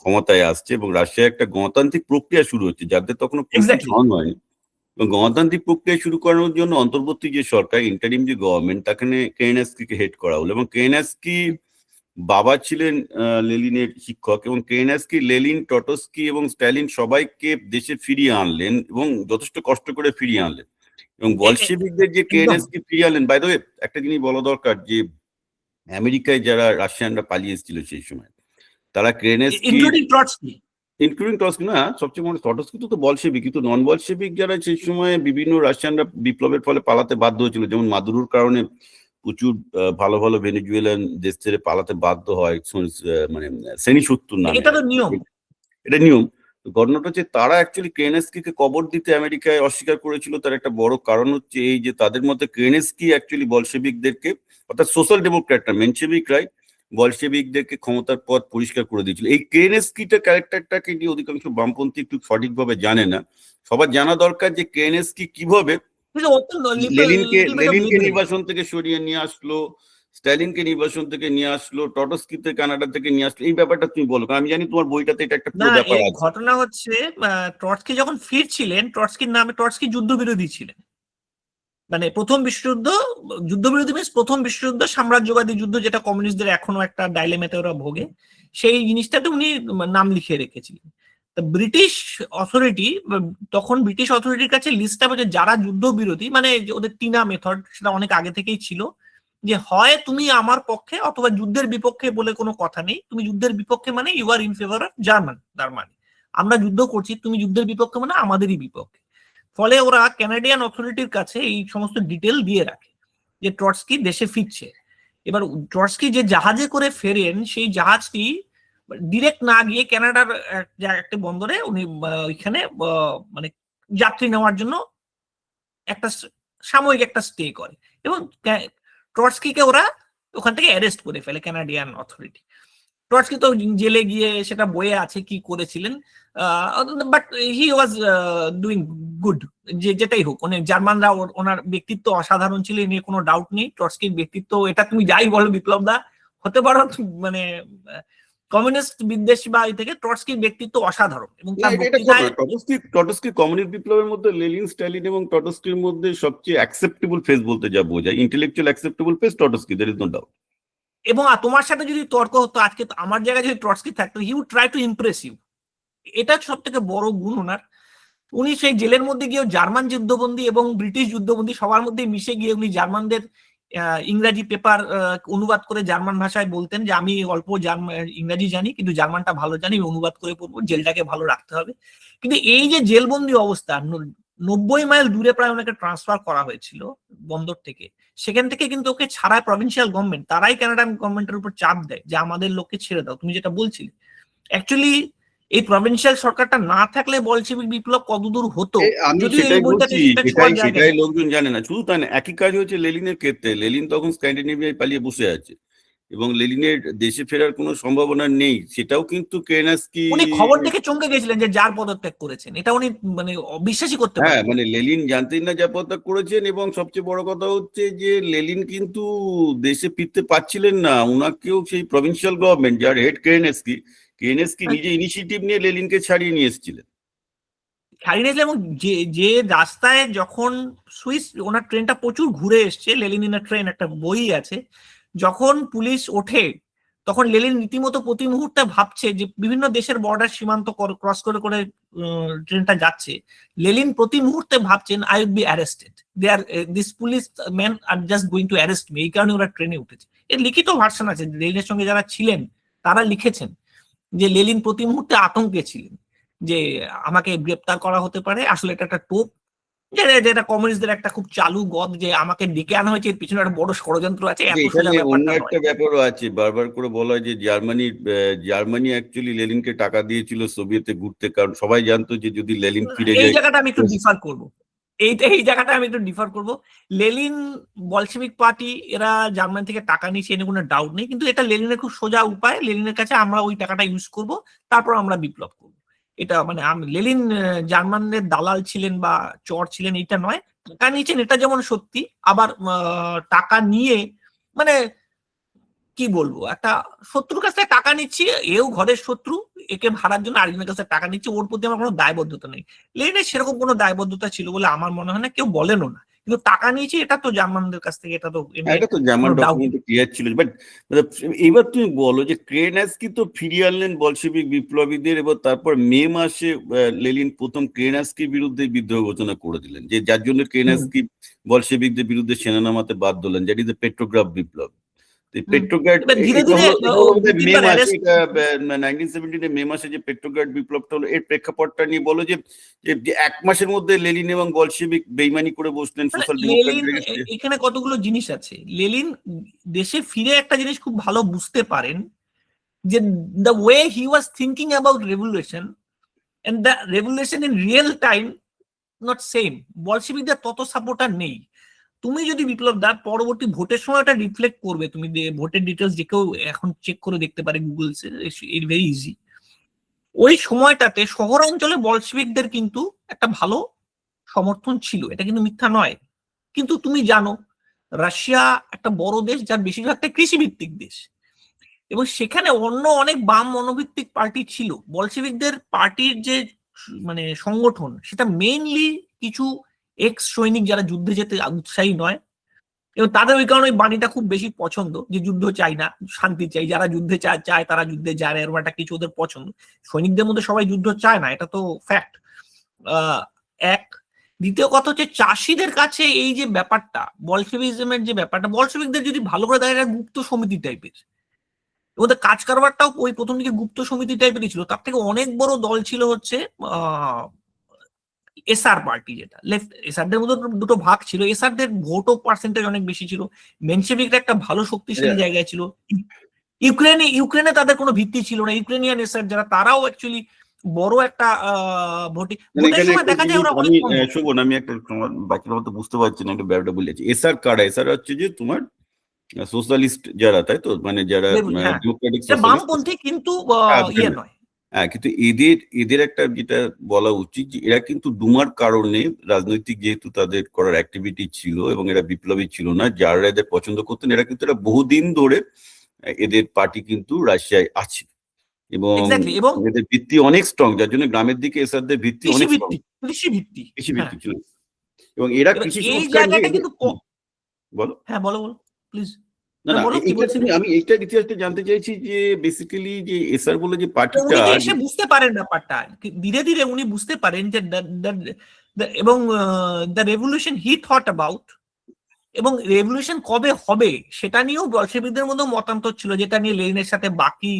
ক্ষমতায় আসছে এবং রাশিয়ায় একটা গণতান্ত্রিক প্রক্রিয়া শুরু হচ্ছে, যাদের তখনও কনস্টিটিউশন হয়নি, গণতান্ত্রিক প্রক্রিয়া শুরু করানোর জন্য অন্তর্বর্তী যে সরকার, ইন্টারিম যে গভর্নমেন্ট, তাকে কেরেনস্কিকে হেড করা হলো, এবং কেরেনস্কি বাবা ছিলেন লেলিনের শিক্ষক, এবং কেরেনস্কি লেলিন, টটস্কি এবং স্ট্যালিন সবাইকে দেশে ফিরিয়ে আনলেন এবং যথেষ্ট কষ্ট করে ফিরিয়ে আনলেন। এবং বলশেভিকদের যে কেরেনস্কি ফিরিয়ে আনলেন, বাই দ্য ওয়ে একটা জিনিস বলা দরকার, যে আমেরিকায় যারা রাশিয়ানরা পালিয়ে এসেছিল সেই সময়, তারা কেরেনস্কি ইনক্লুডিং টটস্কি না, সবচেয়ে মনে টটস্কি তো বলশেভিক, কিন্তু নন বলশেভিক যারা সেই সময় বিভিন্ন রাশিয়ানরা বিপ্লবের ফলে পালাতে বাধ্য হয়েছিল, যেমন মাদুরোর কারণে প্রচুর ভালো ভালো ভেনেজুয়েলান দেশ ছেড়ে পালাতে বাধ্য হয়, মানে শ্রেণীসূত্র নামে, এটা তো নিয়ম, এটা নিয়ম। ঘটনাটা হচ্ছে তারা অ্যাকচুয়ালি কেরেনস্কিকে কবর দিতে আমেরিকায় অস্বীকার করেছিল। তার একটা বড় কারণ হচ্ছে এই যে তাদের মধ্যে কেরেনস্কি অ্যাকচুয়ালি বলশেভিকদেরকে, অর্থাৎ সোশ্যাল ডেমোক্র্যাটরা, মেনশেভিকরাই বলশেভিকদেরকে ক্ষমতার পথ পরিষ্কার করে দিয়েছিল। এই কেরেনস্কিটা ক্যারেক্টারটাকে নিয়ে অধিকাংশ বামপন্থী একটু সঠিকভাবে জানে না। সবার জানা দরকার যে কেরেনস্কি কিভাবে লেনিনকে নির্বাসন থেকে সরিয়ে নিয়ে আসলো, স্ট্যালিনকে নির্বাসন থেকে নিয়ে আসলো, টটস্কিতে কানাডা থেকে নিয়ে আসলো। এই ব্যাপারটা তুমি বলো, কারণ আমি জানি তোমার বইটাতে এটা একটা পুরো ব্যাপার আছে। ঘটনা হচ্ছে ট্রটস্কি যখন ফিরছিলেন, ট্রটস্কি যুদ্ধবিরোধী ছিলেন, মানে প্রথম বিশ্বযুদ্ধ, যুদ্ধবিরোধী মিনস প্রথম বিশ্বযুদ্ধ, সাম্রাজ্যবাদী যুদ্ধ, যেটা কমিউনিস্টদের এখনো একটা ডাইলেমাতে ওরা ভোগে, সেই জিনিসটাতে উনি নাম লিখে রেখেছিলেন। ব্রিটিশ অথরিটি, তখন ব্রিটিশ অথরিটির কাছে লিস্টটা হচ্ছে যারা যুদ্ধবিরোধী, মানে যে ওদের টিনা মেথড সেটা অনেক আগে থেকেই ছিল, যে হয় তুমি আমার পক্ষে অথবা যুদ্ধের বিপক্ষে বলে কোনো কথা নেই, তুমি যুদ্ধের বিপক্ষে মানে you are in favour of German, তার মানে আমরা যুদ্ধ করছি, তুমি যুদ্ধের বিপক্ষে মানে আমাদেরই বিপক্ষে। ফলে ওরা কানাডিয়ান অথরিটির কাছে এই সমস্ত ডিটেল দিয়ে রাখে যে ট্রটস্কি দেশে ফিরছে। এবার ট্রটস্কি যে জাহাজে করে ফেরেন, সেই জাহাজটি ডিরেক্ট না গিয়ে কানাডার একটা বন্দরে উনি ওইখানে মানে যাত্রী নেওয়ার জন্য একটা সাময়িক একটা স্টে করে, এবং ট্রটস্কিকে ওরা ওখান থেকে অ্যারেস্ট করে ফেলে কানাডিয়ান অথরিটি। ট্রটস্কি তো জেলে গিয়ে সেটা বইয়ে আছে কি করেছিলেন, but he was doing good. যেটাই হোক, মানে জার্মানরা ওনার ব্যক্তিত্ব অসাধারণ ছিল, এ নিয়ে কোনো ডাউট নেই। ট্রটস্কির ব্যক্তিত্ব, এটা তুমি যাই বলো বিপ্লব দা, হতে পারো মানে কমিউনিস্ট বিদ্বেষ বা এই থেকে, ট্রটস্কির ব্যক্তিত্ব অসাধারণ। এবং তার বক্তৃতায় টটস্কি কমিউনিস্ট বিপ্লবের মধ্যে লেনিন, স্ট্যালিন এবং টটস্কির মধ্যে সবচেয়ে অ্যাকসেপ্টেবল ফেস বলতে যা বোঝায়, intellectual acceptable face Trotsky, there is no doubt. এবং তোমার সাথে যদি তর্ক হতো আজকে, আমার জায়গায় যদি ট্রটস্কি থাকতো, he would try to impress you. এটা সব থেকে বড় গুণ ওনার। উনি সেই জেলের মধ্যে গিয়ে জার্মান যুদ্ধবন্দী এবং ব্রিটিশ যুদ্ধবন্দী সবার মধ্যে মিশে গিয়ে উনি জার্মানদের ইংরাজি পেপার অনুবাদ করে জার্মান ভাষায় বলতেন যে আমি অল্প ইংরাজি জানি, কিন্তু জার্মানটা ভালো জানি, অনুবাদ করে পড়বো, জেলটাকে ভালো রাখতে হবে। কিন্তু এই যে জেলবন্দি অবস্থা, 90 মাইল দূরে প্রায় ওনাকে ট্রান্সফার করা হয়েছিল বন্দর থেকে, সেখান থেকে কিন্তু ওকে ছাড়ায় প্রভিন্সিয়াল গভর্নমেন্ট, তারাই কানাডান গভর্নমেন্টের উপর চাপ দেয় যে আমাদের লোককে ছেড়ে দাও। তুমি যেটা বলছিলে, অ্যাকচুয়ালি এই প্রভিন্সিয়াল সরকারটা না থাকলে বলশেভিক বিপ্লব কতদূর হতো, আমি যদিও এই সেটাই বইটাতে বলছি, সেটা ছোঁয়ার জায়গা সেটাই নেই। লোকজন জানে না। শুধু তাই না, একই কাজ হয়েছে লেলিনের ক্ষেত্রে। লেলিন তখন স্ক্যান্ডিনেভিয়ায় পালিয়ে বসে আছে এবং লেলিনের দেশে ফেরার কোনো সম্ভাবনা নেই, সেটাও কিন্তু কেরেনস্কি। উনি খবর দেখে চমকে গেছিলেন যে যার পদত্যাগ করেছেন, এটা উনি মানে বিশ্বাসই করতে হ্যাঁ, পারেন। মানে লেলিন জানতেন না যা পদত্যাগ করেছেন, এবং সবচেয়ে বড় কথা হচ্ছে যে লেলিন কিন্তু দেশে ফিরতে পারছিলেন না। উনাকেও সেই প্রভিন্সিয়াল গভর্নমেন্ট, যার হেড কেরেনস্কি, কেরেনস্কি নিজে ইনিশিয়েটিভ নিয়ে লেলিনকে ছাড়িয়ে নিয়ে এসেছিলেন। ছাড়িয়ে নিয়েছিলেন, এবং যে যে রাস্তায় যখন সুইস ওনার ট্রেনটা প্রচুর ঘুরে এসছে, লেলিনের ট্রেন একটা বই আছে, যখন পুলিশ ওঠে তখন লেলিন রীতিমতো প্রতি মুহূর্তে ভাবছে যে বিভিন্ন দেশের বর্ডার সীমান্ত ক্রস করে করে ট্রেনটা যাচ্ছে, লেলিন প্রতি মুহূর্তে ভাবছেন I would be arrested, they are this police man are just going to arrest me. এই কারণে ওরা ট্রেনে উঠেছে। এর লিখিত ভার্সন আছে, লেলিনের সঙ্গে যারা ছিলেন তারা লিখেছেন যে লেলিন প্রতি মুহূর্তে আতঙ্কে ছিলেন যে আমাকে গ্রেপ্তার করা হতে পারে। আসলে এটা একটা টোপ, যেটা কমিউনিস্টদের একটা খুব চালু গদ, যে আমাকে ডেকে আনা হয়েছে, এর পিছনে একটা বড় ষড়যন্ত্র আছে, এত সোজা এখানে অন্য ব্যাপারটা একটা নয়। ব্যাপারও আছে, বারবার করে বলা হয় যে জার্মানি অ্যাকচুয়ালি লেলিনকে টাকা দিয়েছিল সোভিয়েতে ঘুরতে, কারণ সবাই জানতো যে যদি লেলিন ফিরে এই যায়। জায়গাটা আমি একটু ডিফার করবো, এই জায়গাটা আমি একটু ডিফার করবো। লেলিন, বলশেভিক পার্টি, এরা জার্মানি থেকে টাকা নিচ্ছে, এনে কোনো ডাউট নেই, কিন্তু এটা লেলিনের খুব সোজা উপায়। লেলিনের কাছে আমরা ওই টাকাটা ইউজ করব, তারপর আমরা বিপ্লব করব। এটা মানে লেলিন জার্মানদের দালাল ছিলেন বা চর ছিলেন এটা নয়, টাকা নিয়েছেন এটা যেমন সত্যি, আবার টাকা নিয়ে মানে কি বলবো, একটা শত্রুর কাছ থেকে টাকা নিচ্ছি, এও ঘরের শত্রু, একে ভাড়ার জন্য আরেকজনের কাছে টাকা নিচ্ছি, ওর প্রতি আমার কোনো দায়বদ্ধতা নেই। লেনিনের সেরকম কোনো দায়বদ্ধতা ছিল বলে আমার মনে হয় না, কেউ বলেনও না। কিন্তু টাকা নিয়েছি এটা তো জার্মানদের কাছ থেকে, এটা তো এটা তো জার্মান কোনো ডাউট ডকুমেন্টে নেই। ক্লিয়ার ছিল। বাট এবার তুমি বলো যে কেরেনস্কি তো ফিরিয়ে আনলেন বলশেভিক বিপ্লবীদের, এবং তারপর মে মাসে লেলিন প্রথম কেরেনস্কির বিরুদ্ধে বিদ্রোহ ঘোষণা করে দিলেন, যে যার জন্য কেরেনস্কি বলশেভিকদের বিরুদ্ধে সেনা নামাতে বাধ্য হলেন, দ্যাট ইজ দ্য পেট্রোগ্রাফ বিপ্লব। পেট্রোগ্রাড, এবার ধীরে এটা ধীরে হলো মে পুতিনবার মাসে, অ্যারেস্ট, এটা 1917 মে মাসে যে পেট্রোগ্রাড বিপ্লবটা হলো, এর প্রেক্ষাপটটা নিয়ে বলো যে যে এক মাসের মধ্যে লেলিন এবং বলশেভিক বেইমানি করে বসলেন সোশ্যাল লেলিন ডেমোক্র্যাট। এখানে কতগুলো জিনিস আছে। লেলিন দেশে ফিরে একটা জিনিস খুব ভালো বুঝতে পারেন, যে the way he was thinking about revolution and the revolution in real time not same. বলশেভিকদের তত সাপোর্টার নেই। তুমি যদি বিপ্লব দা পরবর্তী ভোটের সময় ওটা রিফ্লেক্ট করবে, তুমি ভোটের ডিটেলস যে কেউ এখন চেক করে দেখতে পারে গুগল, ইট ভেরি ইজি। ওই সময়টাতে শহরাঞ্চলে বলশেভিকদের কিন্তু একটা ভালো সমর্থন ছিল, এটা কিন্তু মিথ্যা নয়। কিন্তু তুমি জানো রাশিয়া একটা বড় দেশ, যার বেশিরভাগটা কৃষিভিত্তিক দেশ, এবং সেখানে অন্য অনেক বাম মনোভিত্তিক পার্টি ছিল। বলশেভিকদের পার্টির যে মানে সংগঠন, সেটা মেইনলি কিছু এক্স সৈনিক যারা যুদ্ধে যেতে উৎসাহী নয়, এবং তাদের ওই কারণে ওই বাণীটা খুব বেশি পছন্দ, যে যুদ্ধ চাই না, শান্তি চাই, যারা যুদ্ধে চায় তারা যুদ্ধে যায় না, এরকম একটা কিছু ওদের পছন্দ। সৈনিকদের মধ্যে সবাই যুদ্ধ চায় না, এটা তো ফ্যাক্ট। এক, দ্বিতীয় কথা হচ্ছে চাষিদের কাছে এই যে ব্যাপারটা, বলশেভিজমের যে ব্যাপারটা, বলশেভিকদের যদি ভালো করে দেখা যায় গুপ্ত সমিতি টাইপের, ওদের কাজ কারবারটাও ওই প্রথম দিকে গুপ্ত সমিতি টাইপেরই ছিল। তার থেকে অনেক বড় দল ছিল হচ্ছে এসআর পার্টি, যেটা লেফট। এসআরদের মধ্যে দুটো ভাগ ছিল, এসআরদের ভোটও পার্সেন্টেজ অনেক বেশি ছিল, মেনশেভিকরা একটা ভালো শক্তিশালী জায়গায় ছিল। ইউক্রেনে তাদের কোনো ভিত্তি ছিল না, ইউক্রেনিয়ান এসআর যারা, তারাও অ্যাকচুয়ালি বড় একটা ভোটের সময় দেখা যায় ওরা অনেক কম। শোভন, আমি একটা তোমার বাকির মতো বুঝতে পারছি না, একটা ব্যাপারটা বলেছি। এসআর কারা? এসআর হচ্ছে যে তোমার সোশ্যালিস্ট যারা, তাই তো, মানে যারা ডেমোক্রেটিক বামপন্থী, কিন্তু ইয়ে নয়। হ্যাঁ, কিন্তু এদের একটা যেটা বলা উচিত যে এরা কিন্তু ডুমার কারণে, রাজনৈতিক যেহেতু তাদের করার অ্যাক্টিভিটি ছিল এবং এরা বিপ্লবী ছিল না, যারা এদের পছন্দ করতেন, এরা কিন্তু এরা বহুদিন ধরে এদের পার্টি কিন্তু রাশিয়ায় আছে এবং এদের ভিত্তি অনেক স্ট্রং, যার জন্য গ্রামের দিকে এসআরদের ভিত্তি অনেক স্ট্রং, কৃষি ভিত্তি ছিল। এবং এরা কৃষি সংস্কার নিয়ে বলো। হ্যাঁ বলো প্লিজ। না, আমি এইটার ইতিহাসটা জানতে চাইছি যে বেসিক্যালি যে এসআর বলে যে পার্টিটা, এসে বুঝতে পারেন ব্যাপারটা, ধীরে ধীরে উনি বুঝতে পারেন যে এবং the revolution he thought about, এবং রেভলিউশন কবে হবে সেটা নিয়েও বলশেভিকদের মধ্যে মতান্তর ছিল, যেটা নিয়ে লেনিনের সাথে বাকি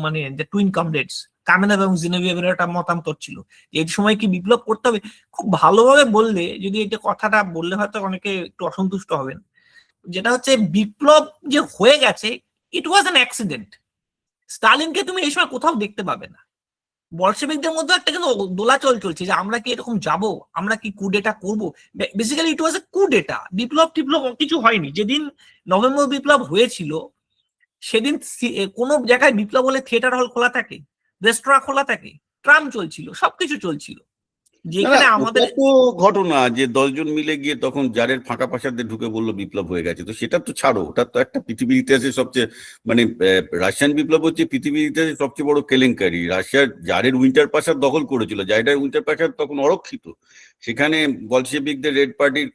মানে টুইন কমরেডস কামেনেভ এবং জিনেভিয়েভের একটা মতান্তর ছিল, যে এই সময় কি বিপ্লব করতে হবে। খুব ভালোভাবে বললে, যদি এটা কথাটা বললে হয়তো অনেকে একটু অসন্তুষ্ট হবেন, যেটা হচ্ছে বিপ্লব যে হয়ে গেছে, ইট ওয়াজ অ্যান অ্যাক্সিডেন্ট। স্টালিনকে তুমি এই সময় কোথাও দেখতে পাবে না। বলশেভিকদের মধ্যে একটা কিন্তু দোলাচল চলছে যে আমরা কি এরকম যাব, আমরা কি কুডেটা করব। বেসিক্যালি ইট ওয়াজ এ কুডেটা, বিপ্লব কিছু হয়নি। যেদিন নভেম্বর বিপ্লব হয়েছিল, সেদিন কোনো জায়গায় বিপ্লব হলে থিয়েটার হল খোলা থাকে, রেস্তোরাঁ খোলা থাকে, ট্রাম চলছিল, সবকিছু চলছিল। যেখানে আমাদের তো ঘটনা যে 10 জন মিলে গিয়ে তখন জারের ফাঁকা পাশাতে ঢুকে বললো বিপ্লব হয়ে গেছে, তো সেটা তো ছাড়ো, ওটা তো একটা পৃথিবীর ইতিহাসে সবচেয়ে, মানে রাশিয়ান বিপ্লব হচ্ছে পৃথিবীর ইতিহাসে সবচেয়ে বড় কেলেঙ্কারি। রাশিয়ার জারের উইন্টার প্রাসাদ দখল করেছিল, জারের উইন্টার প্রাসাদ তখন অরক্ষিত, সেখানে বলশেভিকদের রেড পার্টির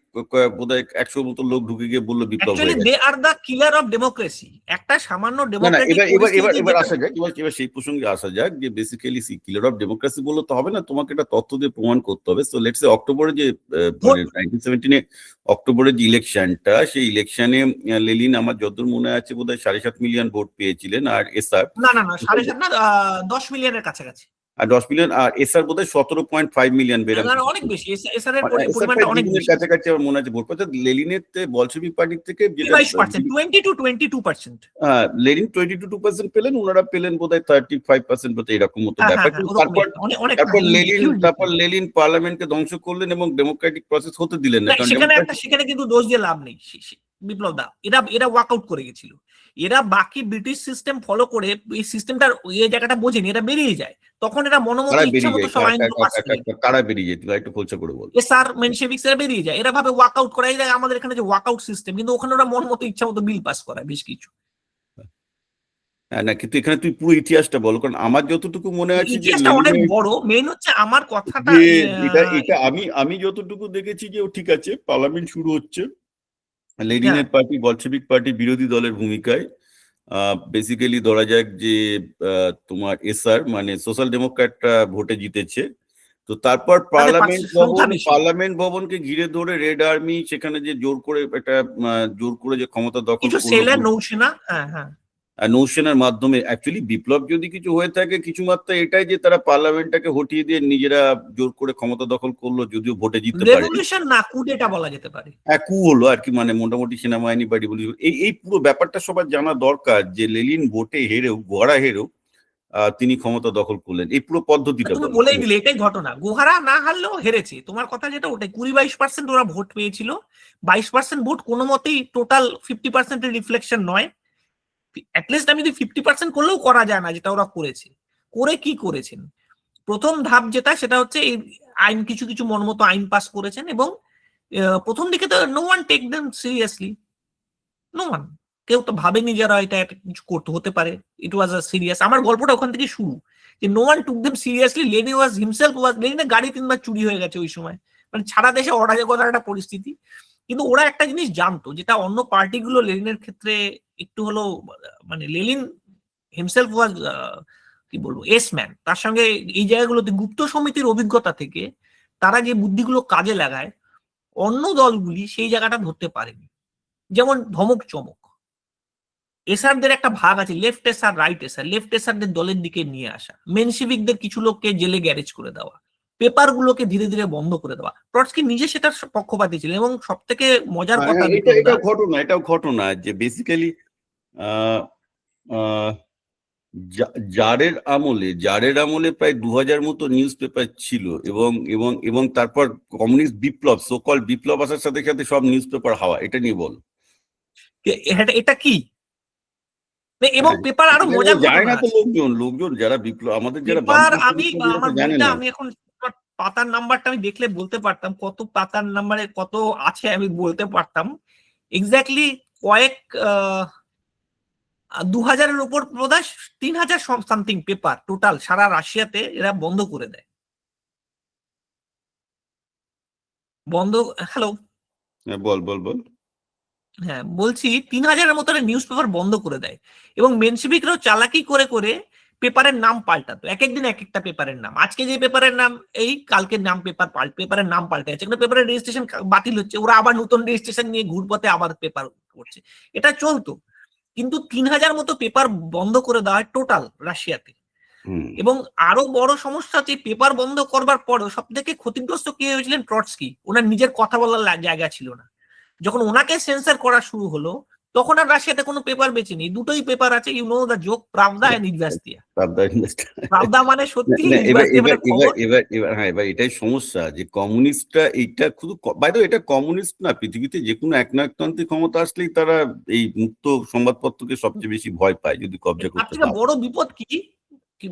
বোধহয় 100 মতো লোক ঢুকে গিয়ে বললো বিপ্লব হয়ে গেছে। They are the killer of democracy. একটা সামান্য ডেমোক্রেটিক, এবার আসা যাক, এবার সেই প্রসঙ্গে আসা যাক যে বেসিক্যালি কিলার অফ ডেমোক্রেসি বললে তো হবে না, তোমাকে একটা তথ্য দিয়ে প্রমাণ করতে হবে। সো লেটস সে অক্টোবরে যে 1917 অক্টোবরে যে ইলেকশনটা, সেই ইলেকশনে লেনিন, আমার যতদূর মনে আছে, বোধহয় 7.5 মিলিয়ন ভোট পেয়েছিলেন, আর এসআর না 7.5 না, 10 মিলিয়নের কাছাকাছি। আর 10 মিলিয়ন, আর এসআর বোধহয় 17.5 মিলিয়ন, অনেক বেশি। এসআর এর পরিমাণটা অনেক বেশি, কাছাকাছি আমার মনে আছে ভোট পেয়েছে। লেনিনের বলশেভিক পার্টির থেকে যেটা 22%। লেনিন 22% পেলেন, ওনারা পেলেন বোধহয় 35% মতো, এরকম মতো ব্যাপার। তারপর লেনিন পার্লামেন্টকে ধ্বংস করলেন এবং ডেমোক্রেটিক প্রসেস হতে দিলেন না। সেখানে কিন্তু দোষ দিয়ে লাভ নেই বিপ্লব দা, এরা ওয়ার্কআউট করে গেছিল। এরা বাকি ব্রিটিশ সিস্টেম ফলো করে এই সিস্টেমটার এই জায়গাটা বোঝেনি, এরা বেরিয়ে যায়। তখন এরা মনোমত ইচ্ছা মতো সব আইনগুলো পাস করে। কারা বেরিয়ে যেত একটু খোলসা করে বল। এসআর মেনশেভিকস এরা বেরিয়ে যায়, এরা ভাবে ওয়ার্কআউট করা, এই আমাদের এখানে যে ওয়ার্কআউট সিস্টেম, কিন্তু ওখানে ওরা মন মতো ইচ্ছা মতো বিল পাস করায় বেশ কিছু। না, কিন্তু এখানে তুই পুরো ইতিহাসটা বল, কারণ আমার যতটুকু মনে আছে যে ইতিহাসটা অনেক বড়। মেইন হচ্ছে আমার কথাটা, এটা আমি যতটুকু দেখেছি যে ও ঠিক আছে, পার্লামেন্ট শুরু হচ্ছে, লেনিনের পার্টি, বলশেভিক পার্টি বিরোধী দলের ভূমিকায়, বেসিক্যালি ধরা যাক যে তোমার এসআর মানে সোশ্যাল ডেমোক্র্যাটরা ভোটে জিতেছে, তো তারপর পার্লামেন্ট ভবনকে ঘিরে ধরে রেড আর্মি সেখানে যে জোর করে যে ক্ষমতা দখল নৌসেনার মাধ্যমে, অ্যাকচুয়ালি বিপ্লব যদি কিছু হয়ে থাকে কিছু মাত্রা এটাই যে তারা পার্লামেন্টটাকে হটিয়ে দিয়ে নিজেরা জোর করে ক্ষমতা দখল করলো, যদিও ভোটে জিততে পারে না, কুডেটা বলা যেতে পারে। কু হলো আর কি, মানে মোটামুটি সেনাবাহিনী বা রিভলিউশন, এই পুরো ব্যাপারটা সবার জানা দরকার যে লেনিন ভোটে হেরেও, গোহারা হেরেও তিনি ক্ষমতা দখল করলেন, এই পুরো পদ্ধতিটা তুমি বলেই দিলে, এটাই ঘটনা। গোহারা না হারলেও হেরেছে, তোমার কথা যেটা ওটাই। 20-22% ওরা ভোট পেয়েছিল, 22% ভোট কোনো মতেই টোটাল 50% এর রিফ্লেকশন নয়। অ্যাটলিস্ট আমি যদি 50% করলেও করা যায় না, যেটা ওরা করেছে। করে কি করেছেন, প্রথম ধাপ যেটা, সেটা হচ্ছে এই আইন, কিছু কিছু মনমতো আইন পাস করেছেন, এবং প্রথম দিকে তো no one take them seriously, no one, কেউ তো ভাবেনি যারা এটা কিছু করতে হতে পারে। ইট ওয়াজ আ সিরিয়াস, আমার গল্পটা ওখান থেকে শুরু, যে নো ওয়ান টুক দেম সিরিয়াসলি। লেনিন ওয়াজ হিমসেলফ লেনিনের গাড়ি 3বার চুরি হয়ে গেছে ওই সময়, মানে সারা দেশে অরাজকতার একটা পরিস্থিতি। কিন্তু ওরা একটা জিনিস জানতো যেটা অন্য পার্টিগুলো লেনিনের ক্ষেত্রে একটু হলো, মানে লেনিন হিমসেলফ ওয়াজ কি বলবো এস ম্যান, তার সঙ্গে এই জায়গাগুলোতে গুপ্ত সমিতির অভিজ্ঞতা থেকে তারা যে বুদ্ধিগুলো কাজে লাগায় অন্য দলগুলি সেই জায়গাটা ধরতে পারেনি। যেমন ধমক চমক, এসআরদের একটা ভাগ আছে left SR right SR, left এসআরদের দলের দিকে নিয়ে আসা, মেনশিভিকদের কিছু লোককে জেলে গ্যারেজ করে দেওয়া, পেপার গুলোকে ধীরে ধীরে বন্ধ করে দেওয়া। ট্রটস্কি নিজে সেটার পক্ষপাতী ছিলেন এবং সব থেকে মজার কথা এটাও ঘটনা যে বেসিক্যালি জারের আমলে প্রায় 2000 মতো নিউজ পেপার ছিল এবং এবং এবং তারপর কমিউনিস্ট বিপ্লব, সোকল বিপ্লব আসার সাথে সাথে সব নিউজ পেপার হাওয়া। এটা নিয়ে বল, এটা কি? এবং পেপার আরো মজার জানে না তো লোকজন যারা বিপ্লব, আমাদের যারা পেপার, আমি এখন পাতার নাম্বারটা আমি দেখলে বলতে পারতাম, কত পাতার নাম্বারে কত আছে আমি বলতে পারতাম এক্স্যাক্টলি। কয়েক 2000-এর উপর বোধহয় 3000 সামথিং পেপার টোটাল সারা রাশিয়াতে এরা বন্ধ করে দেয়। হ্যালো, বল বল বল। হ্যাঁ বলছি 3000-এর মতো নিউজ পেপার বন্ধ করে দেয় এবং মেনশিভিকরাও চালাকি করে করে পেপারের নাম পাল্টাতো, এক একদিন এক একটা পেপারের নাম। আজকে যে পেপারের নাম এই, কালকে নাম পেপারের নাম পাল্টে যাচ্ছে, পেপারের রেজিস্ট্রেশন বাতিল হচ্ছে, ওরা আবার নতুন রেজিস্ট্রেশন নিয়ে ঘুরপথে আবার পেপার করছে। এটা চলতো, কিন্তু 3000 মতো পেপার বন্ধ করে দেওয়া হয় টোটাল রাশিয়াতে। এবং আরো বড় সমস্যা হচ্ছে পেপার বন্ধ করবার পরেও সব থেকে ক্ষতিগ্রস্ত কে হয়েছিলেন? ট্রটস্কি। ওনার নিজের কথা বলার জায়গা ছিল না। যখন ওনাকে সেন্সর করা শুরু হলো তখন আর রাশিয়াতে কোনো পেপার বেঁচে নেই, দুটোই পেপার আছে, you know the joke, Pravda and Izvestia. Pravda মানে সত্যি, এবার এটাই সমস্যা যে কমিউনিস্টরা এইটা শুধু বাইরে, এটা কমিউনিস্ট না, পৃথিবীতে যে কোনো একনায়কতান্ত্রিক ক্ষমতা আসলেই তারা এই মুক্ত সংবাদপত্রকে সবচেয়ে বেশি ভয় পায় যদি কবজা করতে পারে। বড় বিপদ কি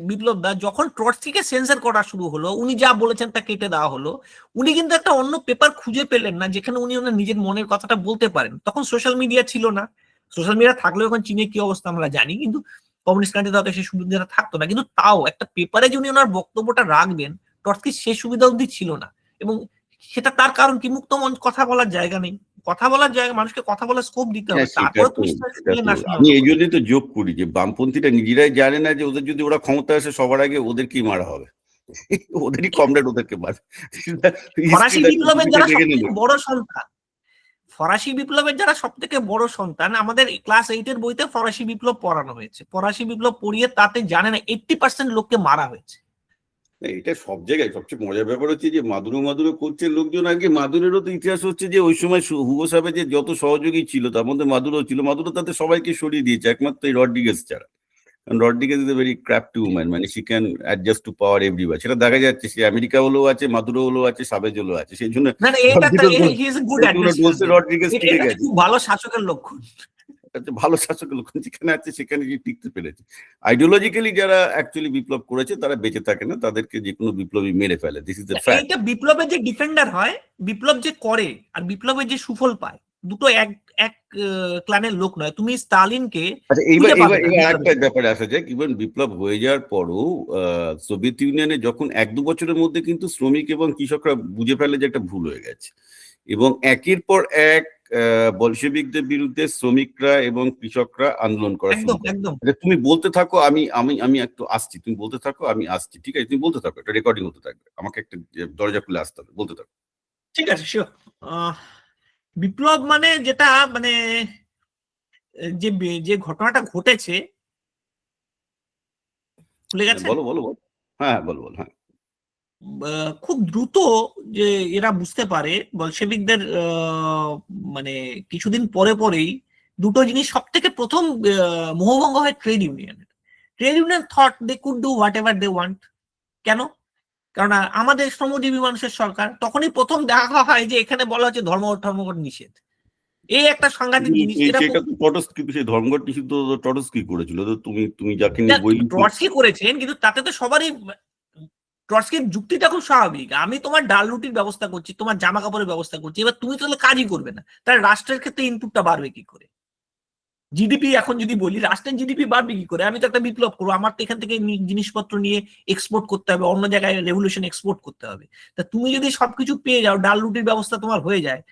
বিপ্লব দা, যখন ট্রটস্কিকে সেন্সর করা শুরু হলো, উনি যা বলেছেন তা কেটে দেওয়া হলো, উনি কিন্তু একটা অন্য পেপার খুঁজে পেলেন না যেখানে উনি ওনার নিজের মনের কথাটা বলতে পারেন। তখন সোশ্যাল মিডিয়া ছিল না, সোশ্যাল মিডিয়া থাকলেও এখন চীনে কি অবস্থা আমরা জানি, কিন্তু কমিউনিস্ট কান্ট্রি তাতে সেই সুবিধাটা থাকতো না। কিন্তু তাও একটা পেপারে যে উনি ওনার বক্তব্যটা রাখবেন, ট্রটস্কির সেই সুবিধা অবধি ছিল না। এবং সেটা তার কারণ কি? মুক্ত মঞ্চ, কথা বলার জায়গা নেই, কথা বলার জায়গা, মানুষকে কথা বলার স্কোপ দিতে হবে। আমি এই জন্যই তো যোগ করি যে বামপন্থীরা নিজেরাই জানে না যে ওদের যদি ওরা ক্ষমতা আসে সবার আগে ওদেরকেই মারা হবে, ওদেরই কমরেড ওদেরকে মারে। ফরাসি বিপ্লবের যারা সবথেকে বড় সন্তান, ফরাসি বিপ্লবের যারা সব থেকে বড় সন্তান, আমাদের ক্লাস 8-এর বইতে ফরাসি বিপ্লব পড়ানো হয়েছে। ফরাসি বিপ্লব পড়িয়ে তাতে জানে না 80% লোককে মারা হয়েছে। এটা সব জায়গায় সবচেয়ে মজার ব্যাপার হচ্ছে যে মাদুরো করছে লোকজন। আগে মাদুরেরও তো ইতিহাস হচ্ছে যে ওই সময় হুগো সাহেবের যে যত সহযোগী ছিল তার মধ্যে মাদুরো ছিল। মাদুরো তাতে সবাইকে সরিয়ে দিয়েছে একমাত্র এই রড্রিগেজ ছাড়া। Rodriguez is a very crafty woman, মানে she can adjust to power everywhere. সেটা দেখা যাচ্ছে, সে আমেরিকা হলেও আছে, মাদুরো হলেও আছে, সাবেজ হলেও আছে। সেই জন্য রড্রিগেজ টিকে গেছে। ভালো শাসকের লক্ষণ, ভালো শাসকের লক্ষণ, যেখানে আছে সেখানে টিকতে পেরেছে। আইডিওলজিক্যালি যারা অ্যাকচুয়ালি বিপ্লব করেছে তারা বেঁচে থাকে না, তাদেরকে যে কোনো বিপ্লবী মেরে ফেলে। This is the fact. এটা বিপ্লবের যে ডিফেন্ডার হয়, বিপ্লব যে করে আর বিপ্লবের যে সুফল পায়, দুটো এক ক্লানের লোক নয়। তুমি স্টালিনকে, আচ্ছা এইবার একটা ব্যাপারে আসা যায়, ইভেন বিপ্লব হয়ে যাওয়ার পরও সোভিয়েত ইউনিয়নে যখন 1-2 বছরের মধ্যে কিন্তু শ্রমিক এবং কৃষকরা বুঝে ফেলে যে একটা ভুল হয়ে গেছে এবং একের পর এক বলশেভিকদের বিরুদ্ধে শ্রমিকরা এবং কৃষকরা আন্দোলন করা শুরু করে। তুমি বলতে থাকো, আমি আমি আমি একটু আসছি, তুমি বলতে থাকো, আমি আসছি, ঠিক আছে? তুমি বলতে থাকো, এটা রেকর্ডিং হতে থাকবে, আমাকে একটা দরজা খুলে আসতে হবে, বলতে থাকো। ঠিক আছে, শিওর। বিপ্লব মানে যেটা, মানে যে ঘটনাটা ঘটেছে, ভুলে গেছে? বলো বলো বলো। হ্যাঁ বলো বলো। হ্যাঁ, খুব দ্রুত যে এরা বুঝতে পারে বলশেভিকদের, মানে কিছুদিন পরে পরেই দুটো জিনিস সব থেকে প্রথম মোহভঙ্গ হয় ট্রেড ইউনিয়নের। Trade union thought they could do whatever they want. কেন? কারণ আমাদের শ্রমজীবী মানুষের সরকার। তখনই প্রথম দেখা হয় যে এখানে বলা হচ্ছে ধর্মঘট নিষেধ। এই একটা সাংঘাতিক জিনিস। ধর্মঘট নিষিদ্ধ ট্রটস্কি করেছিল, তুমি যাকে নিয়ে বই ট্রটস্কি করেছেন, কিন্তু তাতে তো সবারই, ট্রটস্কির যুক্তিটা খুব স্বাভাবিক। আমি তোমার ডাল রুটির ব্যবস্থা করছি, তোমার জামা কাপড়ের ব্যবস্থা করছি, এবার তুমি তাহলে কাজই করবে না, তাহলে রাষ্ট্রের ক্ষেত্রে ইনপুটটা বাড়বে কি করে? জিডিপি এখন যদি বলি, রাষ্ট্রের জিডিপি বাড়বে কি করে? আমি তো একটা বিপ্লব করবো, আমার তো এখান থেকে জিনিসপত্র নিয়ে এক্সপোর্ট করতে হবে, অন্য জায়গায় রেভলিউশন এক্সপোর্ট করতে হবে। তা তুমি যদি সবকিছু পেয়ে যাও, ডাল রুটির ব্যবস্থা তোমার হয়ে যায়,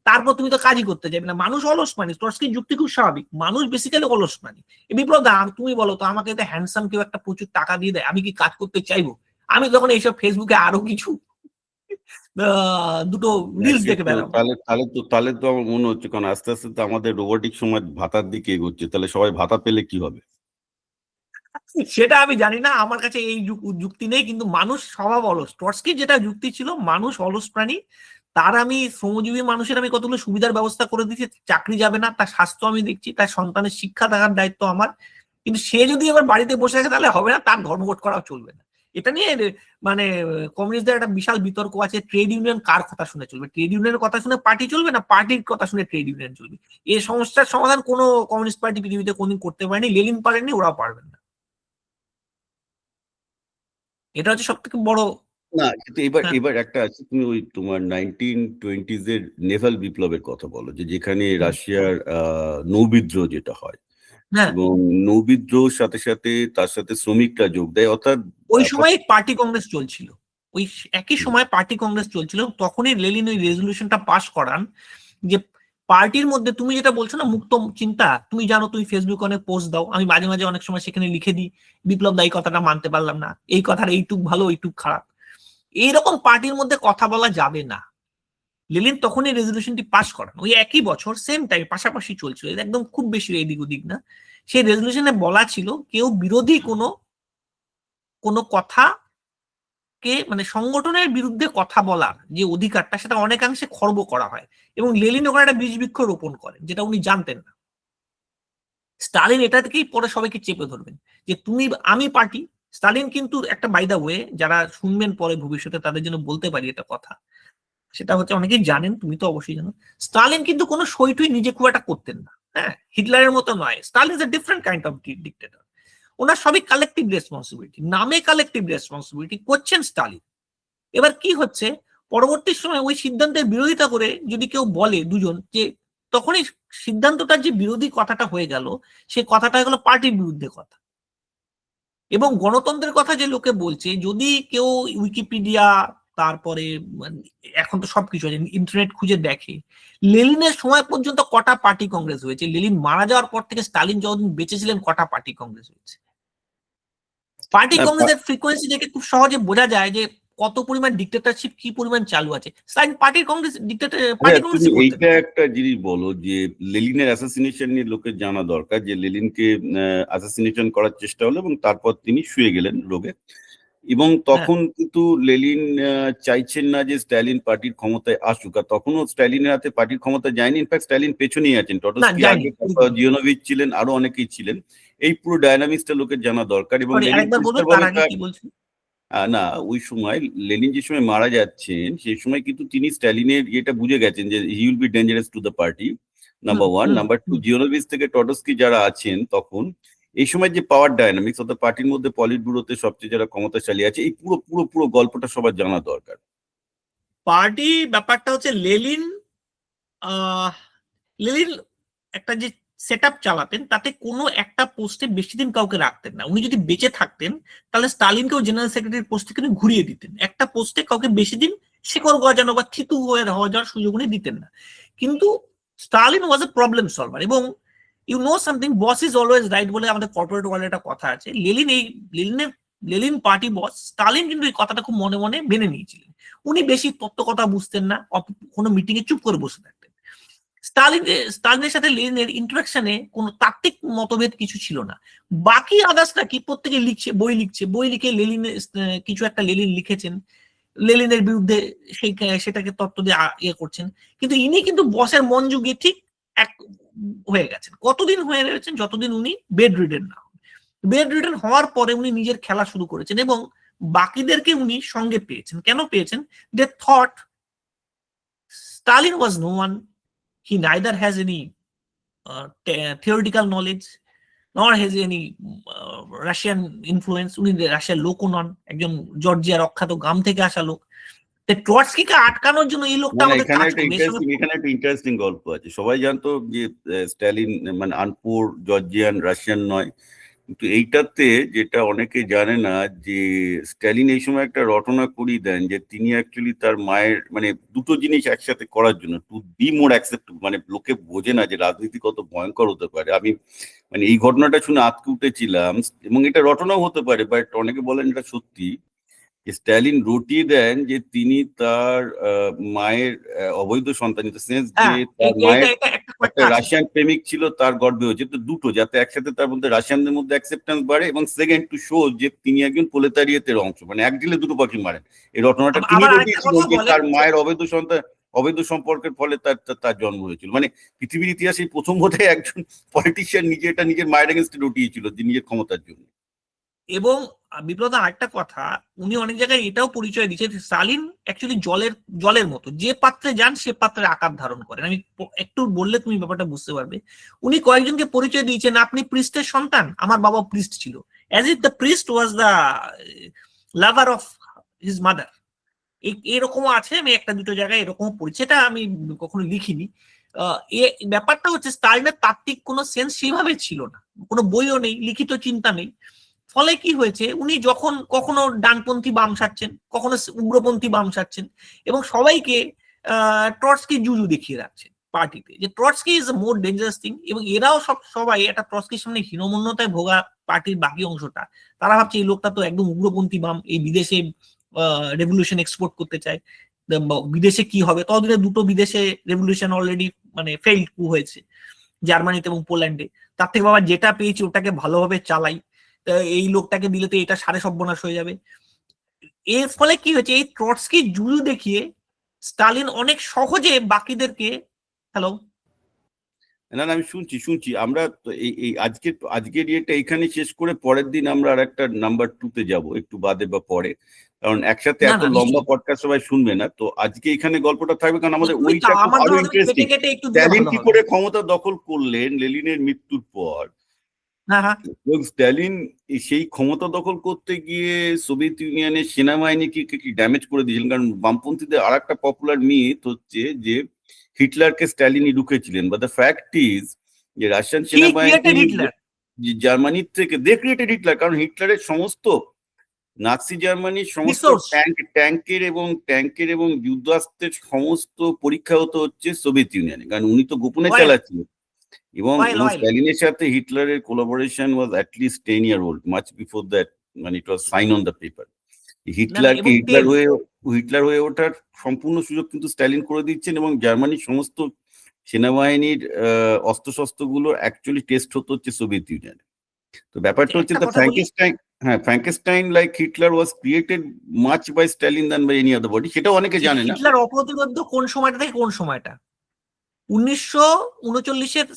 তারপর তুমি তো কাজই করতে যাবে না, মানুষ অলস প্রাণী। ট্রটস্কির যুক্তি খুব স্বাভাবিক, মানুষ বেসিক্যালি অলস প্রাণী। এই বিপ্লব দা তুমি বলো তো, আমাকে তো হ্যান্ডসাম কেউ একটা প্রচুর টাকা দিয়ে দেয়, আমি কি কাজ করতে চাইবো? আমি যখন এইসব ফেসবুকে আরো কিছু দুটো রিলস দেখে বেড়াবো। তাহলে তো আমার মনে হচ্ছে, কারণ আস্তে আস্তে তো আমাদের রোবোটিক সময় ভাতার দিকে এগোচ্ছে, তাহলে সবাই ভাতা পেলে কি হবে? সেটা আমি জানি না, আমার কাছে এই যুক্তি নেই, কিন্তু মানুষ স্বভাব অলস। ট্রটস্কির যেটা যুক্তি ছিল, মানুষ অলস প্রাণী, তার আমি শ্রমজীবী মানুষের আমি কতগুলো সুবিধার ব্যবস্থা করে দিচ্ছি, চাকরি যাবে না, তার স্বাস্থ্য আমি দেখছি, তার সন্তানের শিক্ষা দেওয়ার দায়িত্ব আমার। কিন্তু সে যদি এবার বাড়িতে বসে থাকে তাহলে হবে না, তার ধর্মঘট করাও চলবে না। এটা নিয়ে মানে কমিউনিস্টদের একটা বিশাল বিতর্ক আছে, ট্রেড ইউনিয়ন কার কথা শুনে চলবে, ট্রেড ইউনিয়নের কথা শুনে পার্টি চলবে না পার্টির কথা শুনে ট্রেড ইউনিয়ন চলবে। এই সমস্যার সমাধান কোনো কমিউনিস্ট পার্টি পৃথিবীতে কোনদিন করতে পারেনি, লেনিন পারেননি, ওরাও পারবেন না। এটা হচ্ছে সব থেকে বড়। না, কিন্তু এবার হ্যাঁ, এবার একটা আছে, তুমি ওই তোমার 1920s এর নেভাল বিপ্লবের কথা বলো, যেখানে রাশিয়ার নৌবিদ্রোহ যেটা হয়, হ্যাঁ, এবং নৌবিদ্রোহের সাথে সাথে তার সাথে শ্রমিকরা যোগ দেয়, অর্থাৎ ওই সময় পার্টি কংগ্রেস চলছিল, ওই একই সময় পার্টি কংগ্রেস চলছিল, তখনই লেনিন ওই রেজলিউশনটা পাস করান যে পার্টির মধ্যে, তুমি যেটা বলছো না মুক্ত চিন্তা, তুমি জানো, তুমি ফেসবুকে অনেক পোস্ট দাও, আমি মাঝে মাঝে অনেক সময় সেখানে লিখে দিই, বিপ্লব দা এই কথাটা মানতে পারলাম না, এই কথার এইটুক ভালো এইটুক খারাপ। এইরকম পার্টির মধ্যে কথা বলা যাবে না। লেনিন তখনই রেজলিউশনটি পাস করান, ওই একই বছর সেম টাইম পাশাপাশি চলছিল, একদম খুব বেশি এদিক ওদিক না। সেই রেজলিউশনে বলা ছিল কেউ বিরোধী কোনো কোনো কথা কে, মানে সংগঠনের বিরুদ্ধে কথা বলার যে অধিকারটা, সেটা অনেকাংশে খর্ব করা হয়। এবং লেনিন ওখানে একটা বীজ বৃক্ষ রোপণ করেন, যেটা উনি জানতেন না। স্টালিন এটা থেকেই পরে সবাইকে চেপে ধরবেন যে তুমি আমি পার্টি। স্টালিন কিন্তু একটা, বাই দা ওয়ে, যারা শুনবেন পরে ভবিষ্যতে তাদের জন্য বলতে পারি এটা কথা, সেটা হচ্ছে অনেকেই জানেন, তুমি তো অবশ্যই জানো, স্টালিন কিন্তু কোনো সইটুই নিজে খুব একটা করতেন না। হ্যাঁ, হিটলারের মতো নয়, Stalin is a different kind of dictator. ওনার সবই কালেকটিভ রেসপন্সিবিলিটি, নামে কালেকটিভ রেসপন্সিবিলিটি করছেন স্টালিন। এবার কি হচ্ছে, পরবর্তী সময় ওই সিদ্ধান্তের বিরোধিতা করে যদি কেউ বলে দুজন, যে তখনই সিদ্ধান্তটার যে বিরোধী কথাটা হয়ে গেল, সে কথাটা হলো পার্টির বিরুদ্ধে কথা। এবং গণতন্ত্রের কথা যে লোকে বলছে, যদি কেউ উইকিপিডিয়া, তারপরে এখন তো সবকিছু আছে, ইন্টারনেট খুঁজে দেখে, লেনিনের সময় পর্যন্ত কটা পার্টি কংগ্রেস হয়েছে, লেনিন মারা যাওয়ার পর থেকে স্টালিন যতদিন বেঁচে ছিলেন কটা পার্টি কংগ্রেস হয়েছে। পার্টি না, কংগ্রেসের ফ্রিকোয়েন্সি দেখে খুব সহজে বোঝা যায় যে কত পরিমাণ ডিক্টেটরশিপ, কি পরিমাণ চালু আছে। Stalin party Congress dictator, party তুমি কংগ্রেসই করতেন। এইটা একটা জিনিস বলো যে লেলিনের অ্যাসাসিনেশন নিয়ে লোকের জানা দরকার, যে লেলিনকে অ্যাসাসিনেশন করার চেষ্টা হলো এবং তারপর তিনি শুয়ে গেলেন রোগে। এবং হ্যাঁ, তখন কিন্তু লেলিন চাইছেন না যে স্ট্যালিন পার্টির ক্ষমতায় আসুক, আর তখনও স্ট্যালিনের হাতে পার্টির ক্ষমতা যায়নি, ইনফ্যাক্ট স্ট্যালিন পেছনেই আছেন, না টটস্কি যায়নি। আগে, জিওনোভিচ ছিলেন, আরো অনেকেই ছিলেন। এই পুরো ডায়নামিক্সটা লোকের জানা দরকার। এবং সরি, লেনিন আরেকবার বলুন, পরিষ্কার তার ভাবে আগে কি বলছেন? না, ওই সময় লেনিন যে সময় মারা যাচ্ছেন, সেই সময় কিন্তু তিনি স্ট্যালিনের এটা বুঝে গেছেন যে he will be dangerous to the party, hmm, number one. Hmm, number two, hmm. Zinoviev থেকে টটস্কি যারা আছেন তখন, এই সময় যে পাওয়ার ডায়নামিক্স, অর্থাৎ পার্টির মধ্যে পলিট ব্যুরোতে সবচেয়ে যারা ক্ষমতাশালী আছে, এই পুরো পুরো পুরো গল্পটা সবার জানা দরকার। পার্টি ব্যাপারটা হচ্ছে লেনিন, আহ লেনিন একটা যে সেট আপ চালাতেন, তাতে কোনো একটা পোস্টে বেশি দিন কাউকে রাখতেন না। উনি যদি বেঁচে থাকতেন তাহলে স্টালিনকেও জেনারেল সেক্রেটারির পোস্ট থেকে ঘুরিয়ে দিতেন, একটা পোস্টে কাউকে বেশি দিন শিকড় গজানো বা থিতু হয়ে হওয়া যাওয়ার সুযোগ উনি দিতেন না। কিন্তু Stalin was a problem solver. এবং you know something, boss is always right বলে আমাদের কর্পোরেট ওয়ার্ল্ডে একটা কথা আছে। লেনিনের লেনিন পার্টি বস, স্টালিন কিন্তু এই কথাটা খুব মনে মনে মেনে নিয়েছিলেন। উনি বেশি তত্ত্ব কথা বুঝতেন না, কোনো মিটিং এ চুপ করে বসে থাকতেন। স্টালিনের সাথে লেনিনের ইন্টারাকশনে কোনো তাত্ত্বিক মতভেদ কিছু ছিল না। বাকি আদার্সরা কি, প্রত্যেকে লিখছে, বই লিখে লেনিনের কিছু একটা লেনিন লিখেছেন, লেনিনের বিরুদ্ধে সেই সেটাকে তত্ত্ব দিয়ে ইয়ে করছেন। কিন্তু ইনি কিন্তু বসের মন যুগে ঠিক এক হয়ে গেছেন। কতদিন হয়ে রয়েছেন? যতদিন উনি বেড রিডেন না। বেড রিডেন হওয়ার পরে উনি নিজের খেলা শুরু করেছেন এবং বাকিদেরকে উনি সঙ্গে পেয়েছেন। কেন পেয়েছেন? They thought Stalin was no one, he neither has any theoretical knowledge nor has any Russian influence. উনি রাশিয়ার লোকও নন, একজন জর্জিয়ার অখ্যাত গ্রাম থেকে আসা লোক। ট্রটস্কিকে আটকানোর জন্য এই লোকটা মানে আমাদের কাজ করবে। এখানে একটা ইন্টারেস্টিং গল্প আছে। সবাই জানতো যে স্ট্যালিন মানে আনপুর জর্জিয়ান রাশিয়ান নয়, কিন্তু এইটাতে যেটা অনেকে জানে না, যে স্ট্যালিন এই সময় একটা রটনা করিয়ে দেন যে তিনি অ্যাকচুয়ালি তার মায়ের মানে দুটো জিনিস একসাথে করার জন্য টু বি মোর অ্যাকসেপ্টেবল, মানে লোকে বোঝে না যে রাজনীতি কত ভয়ঙ্কর হতে পারে। আমি মানে এই ঘটনাটা শুনে আঁতকে উঠেছিলাম, এবং এটা রটনাও হতে পারে, বাট অনেকে বলেন এটা সত্যি, যে স্ট্যালিন রটিয়ে দেন যে তিনি তার মায়ের অবৈধ সন্তান, ইন দ্য সেন্স যে হ্যাঁ, তার এটা মায়ের এটা একটা একটা কথা আছে। রাশিয়ান প্রেমিক ছিল, তার গর্ভে হয়েছে, তো দুটো, যাতে একসাথে তার মধ্যে রাশিয়ানদের মধ্যে অ্যাকসেপ্টেন্স বাড়ে, এবং সেকেন্ড টু শো যে তিনি একজন প্রলেতারিয়েতের অংশ, মানে এক ঢিলে দুটো পাখি মারেন। এই রটনাটা তিনি আবার আরেকটা রটিয়েছিলেন কথা যে বলেন তার মায়ের অবৈধ সন্তান, অবৈধ সম্পর্কের ফলে তার জন্ম হয়েছিল। মানে পৃথিবীর ইতিহাসে প্রথম বোধহয় একজন পলিটিশিয়ান এটা নিজের মায়ের এগেনস্টে রটিয়েছিল, যে নিজের ক্ষমতার জন্য। এবং বিপ্লব আরেকটা কথা, উনি অনেক জায়গায় এটাও পরিচয় দিচ্ছেন, স্টালিন অ্যাকচুয়ালি জলের মতো, যে পাত্রে যান সে পাত্রে আকার ধারণ করেন। আমি একটু বললে তুমি ব্যাপারটা বুঝতে পারবে। উনি কয়েকজনকে পরিচয় দিয়েছেন, আপনি প্রিস্টের সন্তান, আমার বাবা প্রিস্ট ছিল, as if the priest was the lover of his mother. এরকমও আছে, আমি একটা দুটো জায়গায় এরকমও পড়েছি, এটা আমি কখনো লিখিনি। ব্যাপারটা হচ্ছে স্টালিনের তাত্ত্বিক কোনো সেন্স সেইভাবে ছিল না, কোনো বইও নেই, লিখিত চিন্তা নেই। ফলে কি হয়েছে, উনি যখন কখনো ডানপন্থী বাম সারছেন, কখনো উগ্রপন্থী বাম সারছেন, এবং সবাইকে ট্রটস্কি জুজু দেখিয়ে রাখছেন পার্টিতে, যে Trotsky is a more dangerous thing. এবং এরাও সবাই একটা ট্রটস্কির সামনে হীনমন্যতায় ভোগা পার্টির বাকি অংশটা, তারা ভাবছে এই লোকটা তো একদম উগ্রপন্থী বাম, এই বিদেশে রেভলিউশন এক্সপোর্ট করতে চায়, বিদেশে কি হবে। ততদিনে দুটো বিদেশে রেভলিউশন অলরেডি মানে ফেইল্ড কু হয়েছে, জার্মানিতে এবং পোল্যান্ডে। তার থেকে বাবা যেটা পেয়েছি ওটাকে ভালোভাবে চালাই, এই লোকটাকে দিলে তো এটা সাড়ে সর্বনাশ হয়ে যাবে। এর ফলে কি হয়েছে, এই ট্রটস্কি জুজু দেখিয়ে স্টালিন অনেক সহজে বাকিদেরকে হ্যালো না না, আমি শুনছি। আমরা তো এই আজকের ইয়েটা এখানে শেষ করে পরের দিন আমরা আর একটা নাম্বার 2 তে যাব, একটু বাদে বা পরে, কারণ একসাথে না এত না লম্বা নিশ্চয়ই পডকাস্ট সবাই শুনবে না। তো আজকে এখানে গল্পটা থাকবে, কারণ আমাদের তুমি ওইটা খুব আমার আরো জন্য তুমি কেটে ইন্টারেস্টিং। কেটে একটু দিলে স্ট্যালিন ভালো কি হবে। করে ক্ষমতা দখল করলেন লেনিনের মৃত্যুর পর, হ্যাঁ হ্যাঁ, এবং স্ট্যালিন সেই ক্ষমতা দখল করতে গিয়ে সোভিয়েত ইউনিয়নের সেনাবাহিনীকে কি ড্যামেজ করে দিয়েছিলেন। কারণ বামপন্থীদের আর একটা পপুলার মিথ হচ্ছে যে হিটলারকে স্ট্যালিনই রুখেছিলেন, বা দ্য ফ্যাক্ট ইজ যে রাশিয়ান হি ক্রিয়েটেড সেনাবাহিনী হিটলার। জার্মানির থেকে দে ক্রিয়েটেড হিটলার, কারণ হিটলারের সমস্ত নাৎসি জার্মানির সমস্ত রিসোর্স। ট্যাঙ্কের এবং যুদ্ধাস্ত্রের সমস্ত পরীক্ষা হতো হচ্ছে সোভিয়েত ইউনিয়নে, কারণ উনি তো গোপনে অয়েল চালাচ্ছিলেন। এবং অয়েল অয়েল স্ট্যালিনের সাথে হিটলারের collaboration was at least 10 year old, much before that, মানে ইট ওয়াজ সাইন অন দ্য পেপার। না না, এবং হিটলার হয়ে ওঠার সম্পূর্ণ সুযোগ কিন্তু স্ট্যালিন করে দিচ্ছেন, এবং জার্মানির সমস্ত সেনাবাহিনীর অস্ত্রশস্ত্রগুলো অ্যাকচুয়ালি টেস্ট হতো হচ্ছে সোভিয়েত ইউনিয়নে। তো ব্যাপারটা হচ্ছে একটা দ্য কথা বলি, Frankenstein like Hitler was created much by Stalin than by any other body, সেটাও অনেকে জানে না। হিটলার অপ্রতিরোধ্য কোন সময়টা থেকে কোন সময়টা, 1939-এর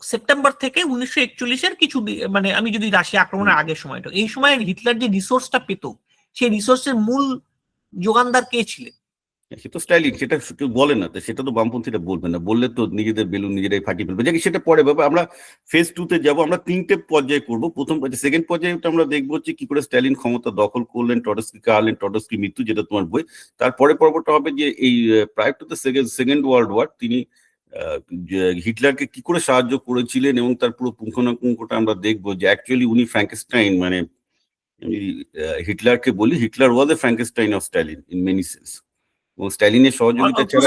সেপ্টেম্বর থেকে 1941-এর কিছু মানে আমি যদি রাশিয়া আক্রমণের আগের সময়টা, এই সময় হিটলার যে রিসোর্সটা পেত, সেই রিসোর্সের মূল যোগানদার কে ছিলেন? সে তো স্টাইলিশ, সেটা কেউ বলে না, তো সেটা তো বামপন্থীরা বলবে না, বললে তো নিজেদের বেলুন নিজেরাই ফাটিয়ে ফেলবে। যাকে সেটা পরে ব্যাপার। আমরা ফেজ 2 তে যাবো, আমরা 3টে পর্যায়ে করবো। সেকেন্ড পর্যায়ে আমরা দেখবো হচ্ছে কি করে স্ট্যালিন ক্ষমতা দখল করলেন, টটস্কিকে হারলেন, টটস্কি মৃত্যু, যেটা তোমার বই। তারপরে পর্বটা হবে যে এই প্রায় to the second world war তিনি হিটলারকে কি করে সাহায্য করেছিলেন, এবং তার পুরো পুঙ্খানুপুঙ্খটা আমরা দেখবো, যে অ্যাকচুয়ালি উনি ফ্র্যাঙ্কেনস্টাইন, মানে হিটলারকে বলি, Hitler was A Frankenstein of Stalin in many sense. এবং স্ট্যালিনের সহযোগিতা ছাড়া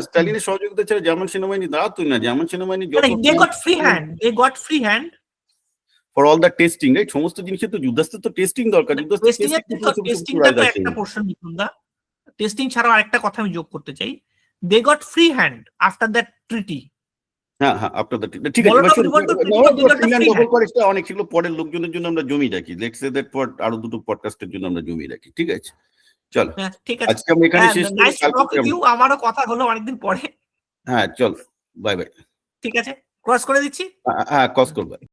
স্ট্যালিনের সহযোগিতা ছাড়া জার্মান সেনাবাহিনী দাঁড়াতোই না। জার্মান সেনাবাহিনী যত free hand for all the testing, right, সমস্ত জিনিসের তো যুদ্ধাস্ত্রের তো টেস্টিং দরকার। টেস্টিং ছাড়াও আরেকটা কথা আমি যোগ করতে চাই, they got free hand after that treaty. হ্যাঁ হ্যাঁ, আপনার ঠিক আছে, অনেক সেগুলো পরের লোকজনের জন্য আমরা জমি রাখি, লেটস সে দ্যাট ফর আরো দুটো পডকাস্টের জন্য আমরা জমি রাখি। ঠিক আছে, চলো ঠিক আছে, আজকে আমরা এখানে শেষ করি। আমারও কথা হলো অনেকদিন পরে। হ্যাঁ চল, বাই বাই। ঠিক আছে, ক্রস করে দিচ্ছি। হ্যাঁ, ক্রস করবো।